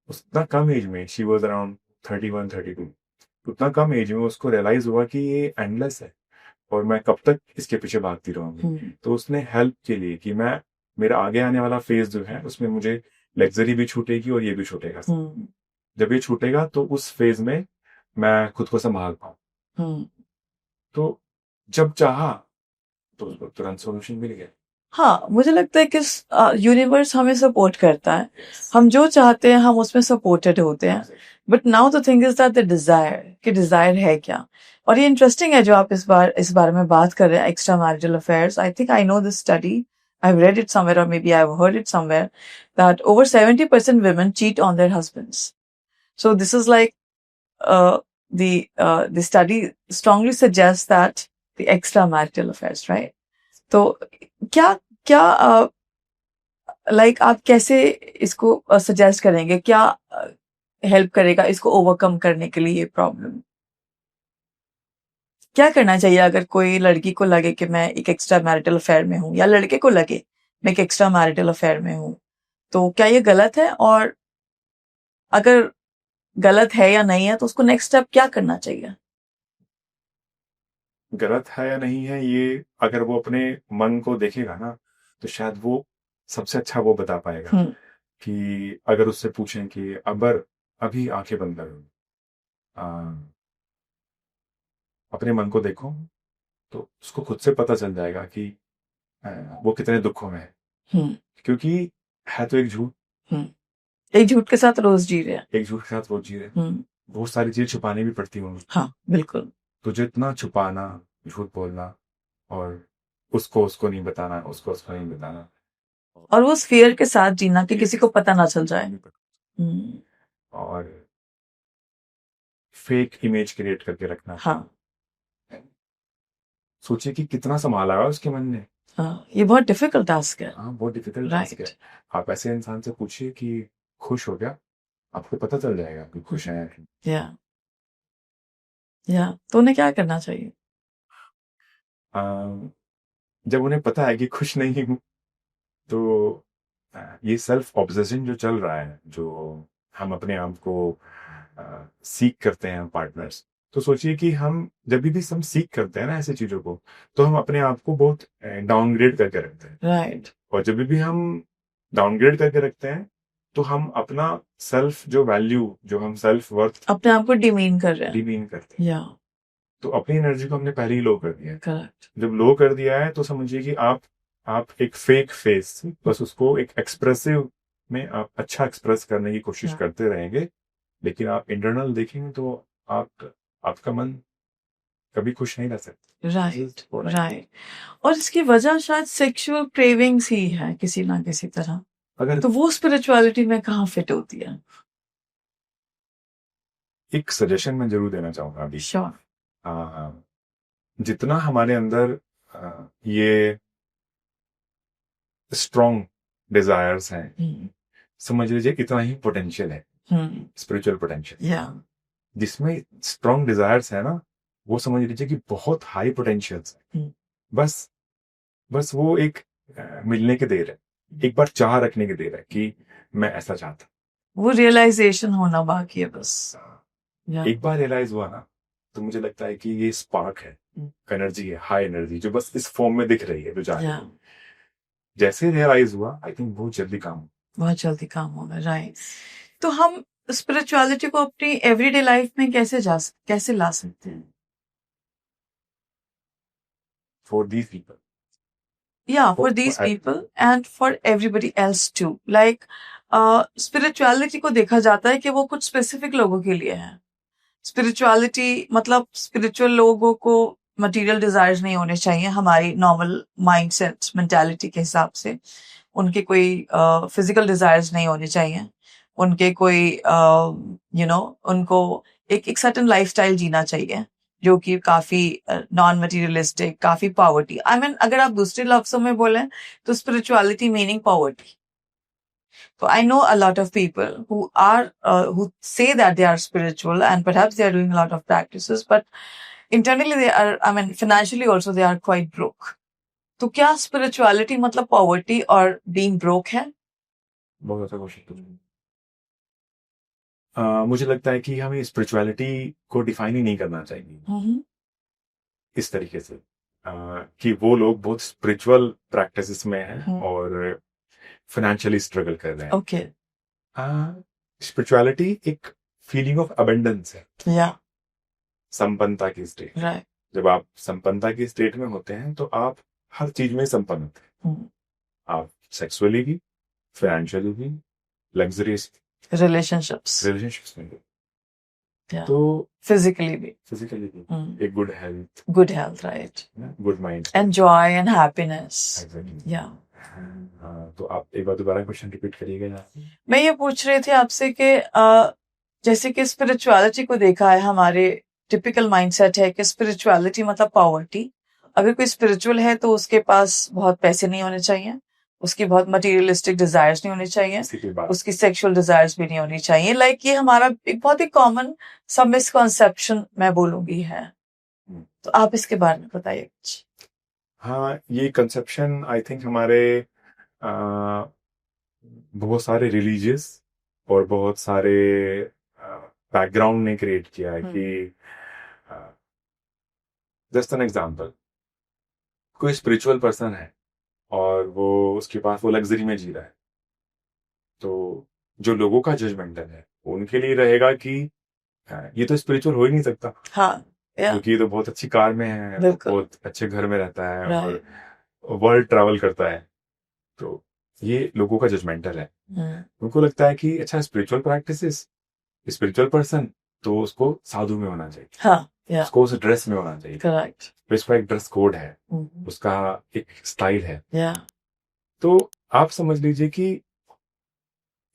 उतना कम एज में, शी वॉज अराउंड 31-32, उतना कम एज में उसको रियलाइज हुआ कि ये एंडलेस है और मैं कब तक इसके पीछे भागती रहूंगी। तो उसने हेल्प के लिए कि मैं, मेरा आगे आने वाला फेज जो है उसमें मुझे लग्जरी भी छूटेगी और ये भी छूटेगा। जब ये छूटेगा तो उस फेज में मैं खुद को संभाल पाऊं। तो जब चाहा तो उसको तुरंत सॉल्यूशन मिल गया। हाँ, मुझे लगता है कि यूनिवर्स हमें सपोर्ट करता है, हम जो चाहते हैं हम उसमें सपोर्टेड होते हैं। But now the thing is that the desire, कि डिजायर है क्या। और ये इंटरेस्टिंग है जो आप इस बारे में बात कर रहे हैं, extra marital affairs. I think I know this study, I have read it somewhere और maybe I have heard it somewhere, that over 70% women cheat on their husbands. So this is like the study strongly suggests that the extramarital affairs, right? तो क्या क्या लाइक आप कैसे इसको सजेस्ट करेंगे, क्या हेल्प करेगा इसको ओवरकम करने के लिए ये प्रॉब्लम? क्या करना चाहिए अगर कोई लड़की को लगे कि मैं एक एक्स्ट्रा मैरिटल अफेयर में हूँ, या लड़के को लगे मैं एक एक्स्ट्रा मैरिटल अफेयर में हूँ, तो क्या ये गलत है? और अगर गलत है या नहीं है तो उसको नेक्स्ट स्टेप क्या करना चाहिए? गलत है या नहीं है, ये अगर वो अपने मन को देखेगा ना, तो शायद वो सबसे अच्छा वो बता पाएगा। कि अगर उससे पूछें कि अबर अभी आंखें बंद करो, अपने मन को देखो, तो उसको खुद से पता चल जाएगा कि वो कितने दुखों में है। क्योंकि है तो एक झूठ, एक झूठ के साथ रोज जी रहे हैं, एक झूठ के साथ रोज जी रहे हैं। बहुत सारी चीजें छुपानी भी पड़ती होंगी। हाँ बिल्कुल। तो जितना छुपाना, झूठ बोलना, और उसको नहीं बताना, उसको नहीं बताना, और वो उस फियर के साथ जीना कि किसी को पता ना चल जाए, और फेक इमेज क्रिएट करके रखना। हाँ, सोचिए कि कितना संभाला है उसके मन ने। ये बहुत डिफिकल्ट टास्क है। हाँ, बहुत डिफिकल्ट टास्क है। आप ऐसे इंसान से पूछिए कि खुश हो गया, आपको पता चल जाएगा कि खुश है। या तो उन्हें क्या करना चाहिए? जब उन्हें पता है कि खुश नहीं हूं, तो ये सेल्फ ऑब्सेशन जो चल रहा है, जो हम अपने आप को सीख करते हैं पार्टनर्स, तो सोचिए कि हम जब भी हम सीख करते हैं ना ऐसी चीजों को, तो हम अपने आप को बहुत डाउनग्रेड करके रखते हैं। राइट। और जब भी हम डाउनग्रेड करके रखते हैं, तो हम अपना सेल्फ जो वैल्यू, जो हम सेल्फ वर्थ अपने आप को डिमीन कर रहे हैं। डिमीन करते हैं, या तो अपनी एनर्जी को हमने पहले ही लो कर दिया है। करेक्ट। जब लो कर दिया है तो समझिए कि आप एक फेक फेस, बस उसको एक एक्सप्रेसिव में आप अच्छा एक्सप्रेस करने की कोशिश Yeah. करते रहेंगे, लेकिन आप इंटरनल देखेंगे तो आपका मन कभी खुश नहीं रह सकता। राइट हो रहा है। राइट। और इसकी वजह शायद सेक्सुअल क्रेविंग्स ही है किसी ना किसी तरह। अगर तो वो स्पिरिचुअलिटी में कहाँ फिट होती है? एक सजेशन मैं जरूर देना चाहूंगा अभी, श्योर। आ, जितना हमारे अंदर ये स्ट्रॉन्ग डिजायर्स हैं, समझ लीजिए इतना ही पोटेंशियल है, स्पिरिचुअल पोटेंशियल। या जिसमें स्ट्रॉन्ग डिजायर्स है ना, वो समझ लीजिए कि बहुत हाई पोटेंशियल्स है। बस वो एक मिलने के देर है, एक बार चाह रखने की देर है कि मैं ऐसा चाहता। वो रियलाइजेशन होना बाकी है बस। या एक बार रियलाइज हुआ ना, तो मुझे लगता है कि ये स्पार्क है, एनर्जी है, हाई एनर्जी, जो बस इस फॉर्म में दिख रही है, जो जा रही या है। जैसे रियलाइज हुआ, आई थिंक बहुत जल्दी काम। बहुत जल्दी काम होगा। राइट। तो हम स्पिरिचुअलिटी को अपनी एवरीडे लाइफ में कैसे ला सकते हैं? For these people, Yeah, for these people and for everybody else too. Like spirituality को देखा जाता है कि वो कुछ स्पेसिफिक लोगों के लिए है। स्पिरिचुअलिटी मतलब स्पिरिचुअल लोगों को मटेरियल डिजायर्स नहीं होने चाहिए हमारी नॉर्मल माइंडसेट मेंटालिटी के हिसाब से। उनके कोई फिजिकल डिजायर्स नहीं होने चाहिए। उनके कोई उनको एक सर्टेन लाइफस्टाइल जीना चाहिए जो कि काफी नॉन मटेरियलिस्टिक, काफी पॉवर्टी। आई मीन अगर आप दूसरे लफ्जों में बोलें तो spirituality meaning poverty. So I know a lot of people who say that they are spiritual and perhaps they are doing a lot of practices, but internally they are, I mean, financially also they are quite broke. तो क्या spirituality मतलब poverty और being broke है? बहुत अच्छा क्वेश्चन। मुझे लगता है कि हमें स्पिरिचुअलिटी को डिफाइन ही नहीं करना चाहिए इस तरीके से, कि वो लोग बहुत स्पिरिचुअल प्रैक्टिसेस में हैं और फाइनेंशियली स्ट्रगल कर रहे हैं। ओके। स्पिरिचुअलिटी एक फीलिंग ऑफ अबंडेंस है, या संपन्नता की स्टेट। राइट। जब आप संपन्नता की स्टेट में होते हैं तो आप हर चीज में संपन्न होते हैं। आप सेक्सुअली भी, फाइनेंशियली भी, लग्जरियस रिलेशनशिप्स में भी, Yeah. तो फिजिकली भी, एक good health, right, good mind and Joy and happiness. या तो आप एक बार दोबारा क्वेश्चन रिपीट करिएगा। मैं ये पूछ रही थी आपसे कि जैसे कि स्पिरिचुअलिटी को देखा है, हमारे टिपिकल माइंडसेट है कि स्पिरिचुअलिटी मतलब पॉवर्टी। अगर कोई स्पिरिचुअल है तो उसके पास बहुत पैसे नहीं होने चाहिए, उसकी बहुत मटेरियलिस्टिक डिजायर्स नहीं होने चाहिए, उसकी सेक्सुअल डिजायर्स भी नहीं होनी चाहिए। लाइक ये हमारा एक बहुत ही कॉमन सब मिसकॉन्सेप्शन मैं बोलूंगी है। तो आप इसके बारे में बताइए कुछ। हाँ, ये कंसेप्शन आई थिंक हमारे बहुत सारे रिलीजियस और बहुत सारे बैकग्राउंड ने क्रिएट किया है कि जस्ट एन एग्जांपल, कोई स्पिरिचुअल पर्सन है और वो उसके पास वो लग्जरी में जी रहा है, तो जो लोगों का जजमेंटल है उनके लिए रहेगा कि ये तो स्पिरिचुअल हो ही नहीं सकता। हाँ, क्योंकि ये तो बहुत अच्छी कार में है, बहुत अच्छे घर में रहता है Right. और वर्ल्ड ट्रैवल करता है, तो ये लोगों का जजमेंटल है। उनको लगता है कि अच्छा स्पिरिचुअल प्रैक्टिसेस, स्पिरिचुअल पर्सन तो उसको साधु में होना चाहिए। हाँ, उसको उस ड्रेस में होना चाहिए। करेक्ट। उसका एक ड्रेस कोड है, उसका एक स्टाइल है। Yeah. तो आप समझ लीजिए कि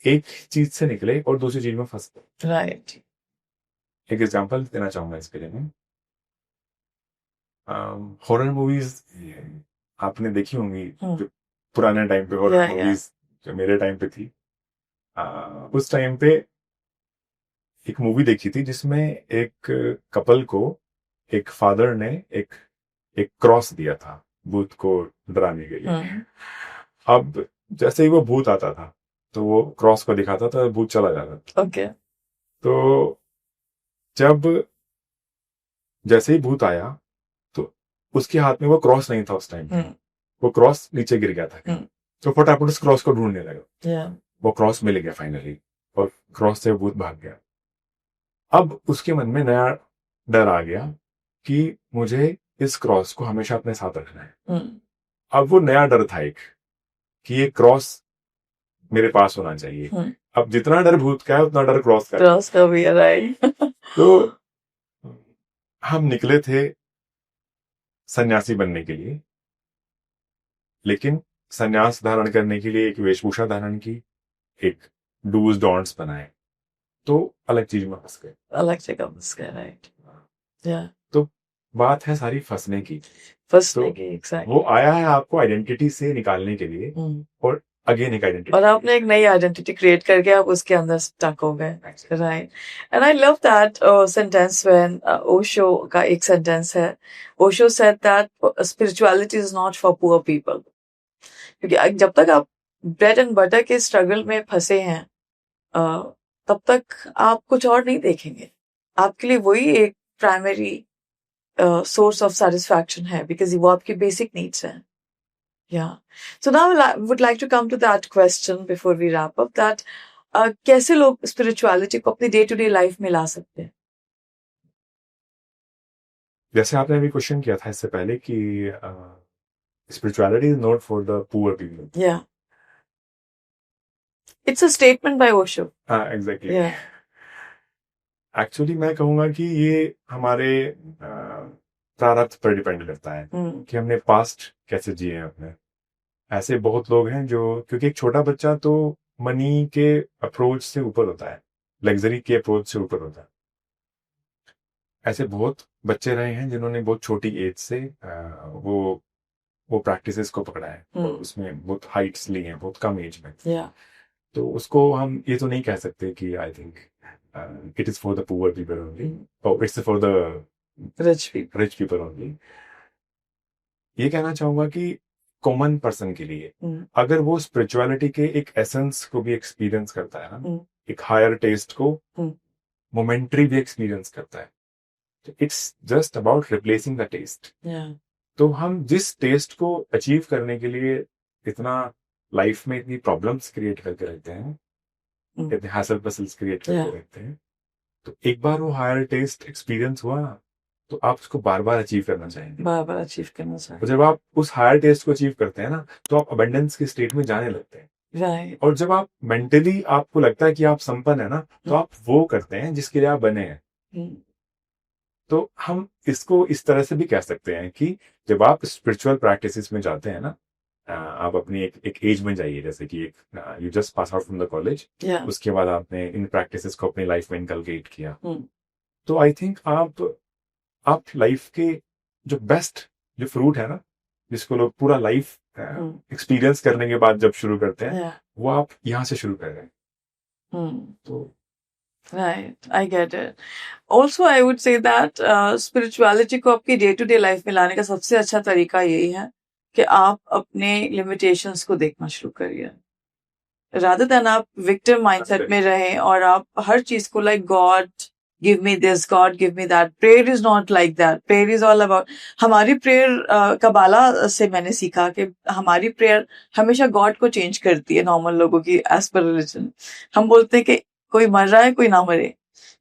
एक चीज से निकले और दूसरी चीज में फंस गए। राइट। एक एग्जांपल देना चाहूंगा इसके लिए मैं। हॉरर मूवीज आपने देखी होंगी, जो पुराने टाइम पे हॉरर मूवीज जो मेरे टाइम पे थी, उस टाइम पे एक मूवी देखी थी जिसमें एक कपल को एक फादर ने एक क्रॉस दिया था भूत को डराने के लिए। अब जैसे ही वो भूत आता था तो वो क्रॉस को दिखाता था, भूत चला जाता था। ओके। तो जब जैसे ही भूत आया तो उसके हाथ में वो क्रॉस नहीं था उस टाइम, वो क्रॉस नीचे गिर गया था, तो फटाफट उस क्रॉस को ढूंढने लगा। वो क्रॉस मिल गया फाइनली, और क्रॉस से भूत भाग गया। अब उसके मन में नया डर आ गया कि मुझे इस क्रॉस को हमेशा अपने साथ रखना है। अब वो नया डर था एक, कि ये क्रॉस मेरे पास होना चाहिए। अब जितना डर भूत का है उतना डर क्रॉस का भी है, राइट। तो हम निकले थे सन्यासी बनने के लिए, लेकिन सन्यास धारण करने के लिए एक वेशभूषा धारण की, एक डूज डोंट्स बनाए, तो अलग चीज में फंस गए, अलग जगह फंस गए, राइट। या तो बात है सारी फंसने की। फंसने तो की, एग्जैक्टली। वो आया है आपको आइडेंटिटी से निकालने के लिए, और अगेन एक आइडेंटिटी, और आपने एक नई आइडेंटिटी क्रिएट करके आप उसके अंदर स्टक हो गए, right. And I love that sentence when Osho का एक सेंटेंस है, Osho said that spirituality is not for poor people. क्योंकि जब तक आप ब्रेड एंड बटर के स्ट्रगल में फंसे हैं, तब तक आप कुछ और नहीं देखेंगे। आपके लिए वही एक प्राइमरी सोर्स ऑफ सेटिस्फैक्शन है, बिकॉज वो आपकी बेसिक नीड्स हैं। Yeah. So now I would like to come to that question before we wrap up, that कैसे लोग spirituality को अपनी day to day life में ला सकते हैं? जैसे आपने अभी क्वेश्चन किया था इससे पहले कि spirituality is not for the poor people. Yeah. It's a statement by Osho. हाँ, एग्जैक्टली। Yeah. एक्चुअली मैं कहूंगा कि ये हमारे प्रारब्ध पर डिपेंड करता है कि हमने पास्ट कैसे जिए हैं अपने। ऐसे बहुत लोग हैं जो, क्योंकि एक छोटा बच्चा तो मनी के अप्रोच से ऊपर होता है, लग्जरी के अप्रोच से ऊपर होता है। ऐसे बहुत बच्चे रहे हैं जिन्होंने बहुत छोटी एज से वो प्रैक्टिसेस को पकड़ा है, और उसमें बहुत हाइट्स ली हैं बहुत कम एज में। Yeah. तो उसको हम ये तो नहीं कह सकते कि I think it is for the poor people only, और it's for the Rich people only. ये कहना चाहूंगा कि कॉमन पर्सन के लिए अगर वो स्पिरिचुअलिटी के एक एसेंस को भी एक्सपीरियंस करता है ना, एक हायर टेस्ट को मोमेंटरी भी एक्सपीरियंस करता है, it's just about replacing the taste. तो हम जिस टेस्ट को अचीव करने के लिए इतना लाइफ में इतनी प्रॉब्लम्स क्रिएट करके रखते हैं, इतने हैसल पसल्स क्रिएट करके रखते हैं, तो एक बार वो हायर टेस्ट एक्सपीरियंस हुआ ना, तो आप उसको बार बार अचीव करना चाहेंगे, बार बार अचीव करना चाहेंगे। और जब आप उस हायर टेस्ट को अचीव करते हैं ना, तो आप अबंडेंस की स्टेट में जाने लगते हैं। Right. और जब आप मेंटली आपको लगता है कि आप संपन्न है ना, तो आप वो करते हैं जिसके लिए आप बने हैं। तो हम इसको इस तरह से भी कह सकते हैं कि जब आप स्पिरिचुअल प्रैक्टिसेस में जाते हैं ना, आप अपनी एक एज में जाइए, जैसे कि एक you just pass out from the college, उसके बाद आपने इन प्रैक्टिसेस को अपनी लाइफ में इनकलकेट किया, तो आई थिंक आप लाइफ के जो बेस्ट जो फ्रूट है ना, जिसको लोग पूरा लाइफ एक्सपीरियंस करने के बाद जब शुरू करते हैं, वो आप यहाँ से शुरू कर रहे हैं। तो Right, I get it. Also, I would say that spirituality को आपकी day to day life में लाने का सबसे अच्छा तरीका यही है कि आप अपने limitations को देखना शुरू करिए, rather than आप victim mindset में रहें और आप हर चीज को like God give me this, God give me that. Prayer is not like that. Prayer is all about, हमारी prayer कबाला से मैंने सीखा कि हमारी prayer हमेशा God को change करती है normal लोगों की as per religion। हम बोलते हैं कि कोई मर रहा है कोई ना मरे,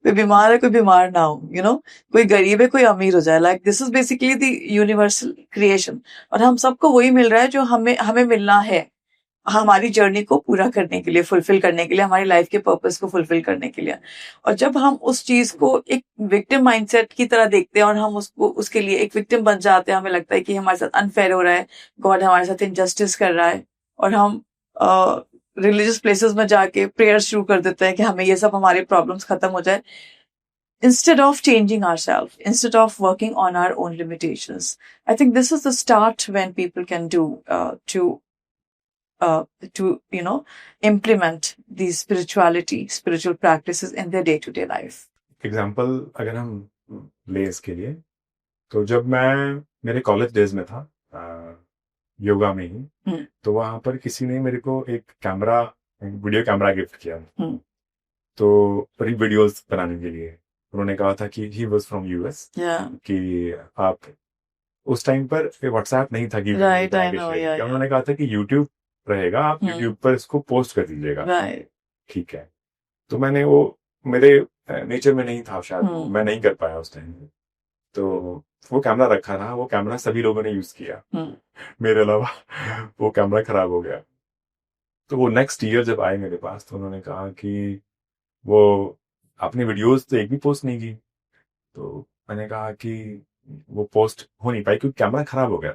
कोई बीमार है कोई बीमार ना हो, कोई गरीब है कोई अमीर हो जाए, like this is basically the universal creation. और हम सबको वही मिल रहा है जो हमें मिलना है हमारी जर्नी को पूरा करने के लिए, फुलफिल करने के लिए, हमारी लाइफ के पर्पस को फुलफिल करने के लिए। और जब हम उस चीज को एक विक्टिम माइंडसेट की तरह देखते हैं और हम उसके लिए एक विक्टिम बन जाते हैं, हमें लगता है कि हमारे साथ अनफेयर हो रहा है, गॉड हमारे साथ इनजस्टिस कर रहा है, और हम रिलीजियस प्लेसेस में जाके प्रेयर शुरू कर देते हैं कि हमें ये सब हमारे प्रॉब्लम्स खत्म हो जाए, instead of changing ourselves, instead of working on our own limitations. I think this is the start when people can do to implement these spiritual practices in their day-to-day life. Example अगर हम ले इसके लिए, तो जब मैं मेरे कॉलेज डेज में था योगा में ही, तो वहां पर किसी ने मेरे को एक वीडियो कैमरा गिफ्ट किया, तो वीडियोस बनाने के लिए। उन्होंने कहा था कि ही वाज फ्रॉम यूएस, कि आप उस टाइम पर व्हाट्सएप नहीं था कि right, I know, yeah, उन्होंने कहा था कि यूट्यूब रहेगा, आप यूट्यूब पर इसको पोस्ट कर दीजिएगा। राइट। ठीक है। तो मैंने वो, मेरे नेचर में नहीं था शायद, मैं नहीं कर पाया उस टाइम। तो वो कैमरा रखा था, वो कैमरा सभी लोगों ने यूज किया मेरे अलावा। वो कैमरा खराब हो गया। तो वो नेक्स्ट ईयर जब आए मेरे पास, तो उन्होंने कहा कि वो अपनी वीडियोस तो एक भी पोस्ट नहीं की। तो मैंने कहा कि वो पोस्ट हो नहीं पाई क्योंकि कैमरा खराब हो गया।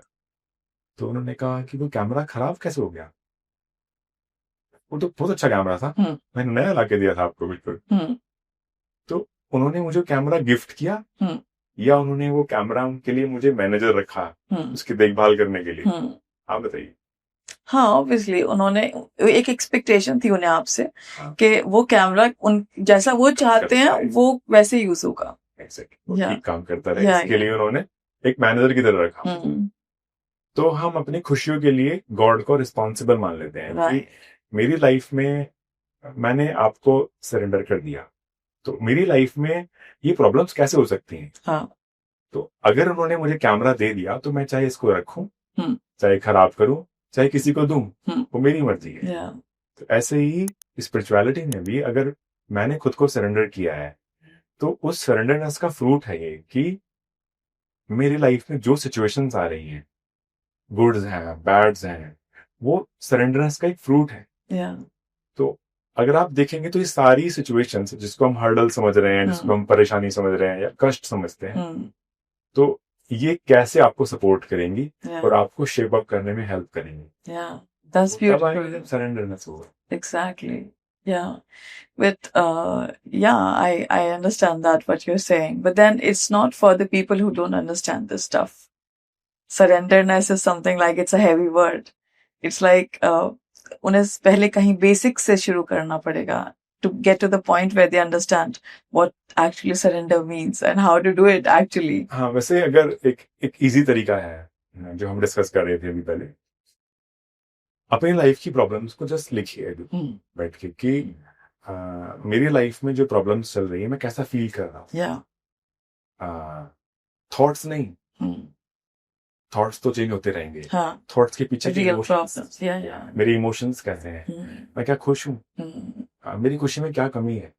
तो उन्होंने कहा कि वो कैमरा खराब कैसे हो गया, वो तो बहुत अच्छा कैमरा था, मैंने नया ला के दिया था आपको बिल्कुल। तो उन्होंने मुझे कैमरा गिफ्ट किया, या उन्होंने वो कैमरा के लिए मुझे मैनेजर रखा उसकी देखभाल करने के लिए? आप बताइए। हाँ, ऑब्वियसली उन्होंने एक एक्सपेक्टेशन थी उन्हें आपसे हाँ। कि वो कैमरा उन जैसा वो चाहते हैं वो वैसे यूज होगा। वो Yeah. ठीक काम करता रहे, Yeah, इसके लिए उन्होंने एक मैनेजर की तरह रखा। हम्म, तो हम अपनी खुशियों के लिए गॉड को रिस्पॉन्सिबल मान लेते हैं कि राइट। मेरी लाइफ में मैंने आपको सरेंडर कर दिया, तो मेरी लाइफ में ये प्रॉब्लम्स कैसे हो सकती हैं। हाँ। तो अगर उन्होंने मुझे कैमरा दे दिया तो मैं चाहे इसको रखूं, हम्म, चाहे खराब करूं, चाहे किसी को दूं, हम्म, वो मेरी मर्जी है। yeah, तो ऐसे ही स्पिरिचुअलिटी में भी अगर मैंने खुद को सरेंडर किया है, तो उस सरेंडरनेस का फ्रूट है ये कि मेरी लाइफ में जो सिचुएशंस आ रही हैं, गुड्स हैं बैड्स हैं, वो सरेंडरनेस का एक फ्रूट है। yeah, तो अगर आप देखेंगे तो ये सारी सिचुएशंस जिसको हम हर्डल समझ रहे हैं, जिसको हम परेशानी समझ रहे हैं या कष्ट समझते हैं, तो ये कैसे आपको सपोर्ट करेंगी yeah, और आपको शेप अप करने में हेल्प करेंगी। yeah, that's तब beautiful. आएगा जब सरेंडरनेस होगा। Exactly. Yeah. But yeah, I understand that what you're saying. But then it's not for the people who don't understand this stuff. Surrenderness is something like it's a heavy word. It's like उन्हें पहले कहीं बेसिक से शुरू करना पड़ेगा to get to the point where they understand what actually surrender means and how to do it actually. हाँ, वैसे अगर एक इजी तरीका है जो हम डिस्कस कर रहे थे अभी पहले, अपनी लाइफ की प्रॉब्लम्स को जस्ट लिखिए बैठ के कि मेरी लाइफ में जो प्रॉब्लम्स चल रही है मैं कैसा फील कर रहा हूँ। Yeah. थॉट्स नहीं, थॉट्स तो चेंज होते रहेंगे। हाँ. थॉट्स के पीछे के Real emotions, problems. Yeah, yeah. मेरे इमोशंस कैसे हैं, मैं क्या खुश हूँ, मेरी खुशी में क्या कमी है,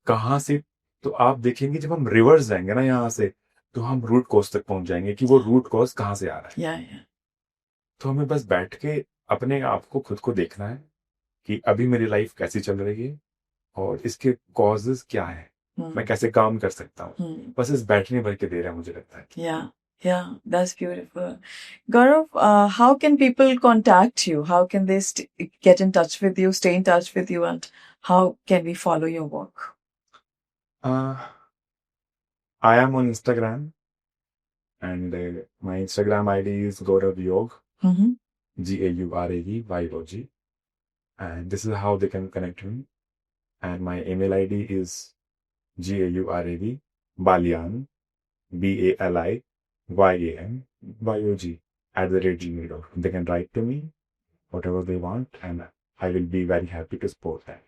कहाँ से। तो आप देखेंगे जब हम रिवर्स जाएंगे ना यहाँ से, तो हम रूट कॉज तक पहुंच जाएंगे कि वो रूट कॉज कहाँ से आ रहा है। Yeah, yeah. तो हमें बस बैठ के अपने आप को खुद को देखना है कि अभी मेरी लाइफ कैसी चल रही है और इसके कॉजेस क्या है, मैं कैसे काम कर सकता हूँ। बस इस बैठने भर के दे रहा है मुझे लगता है। Yeah, yeah, that's beautiful. Gaurav, how can people contact you? How can they get in touch with you, stay in touch with you, and how can we follow your work? I am on Instagram and my Instagram ID is Gaurav Yog, GAURAVYOG, and this is how they can connect me. And my email ID is GAURAV Balyan BALIYANYOG @gmail.com. They can write to me whatever they want, and I will be very happy to support that.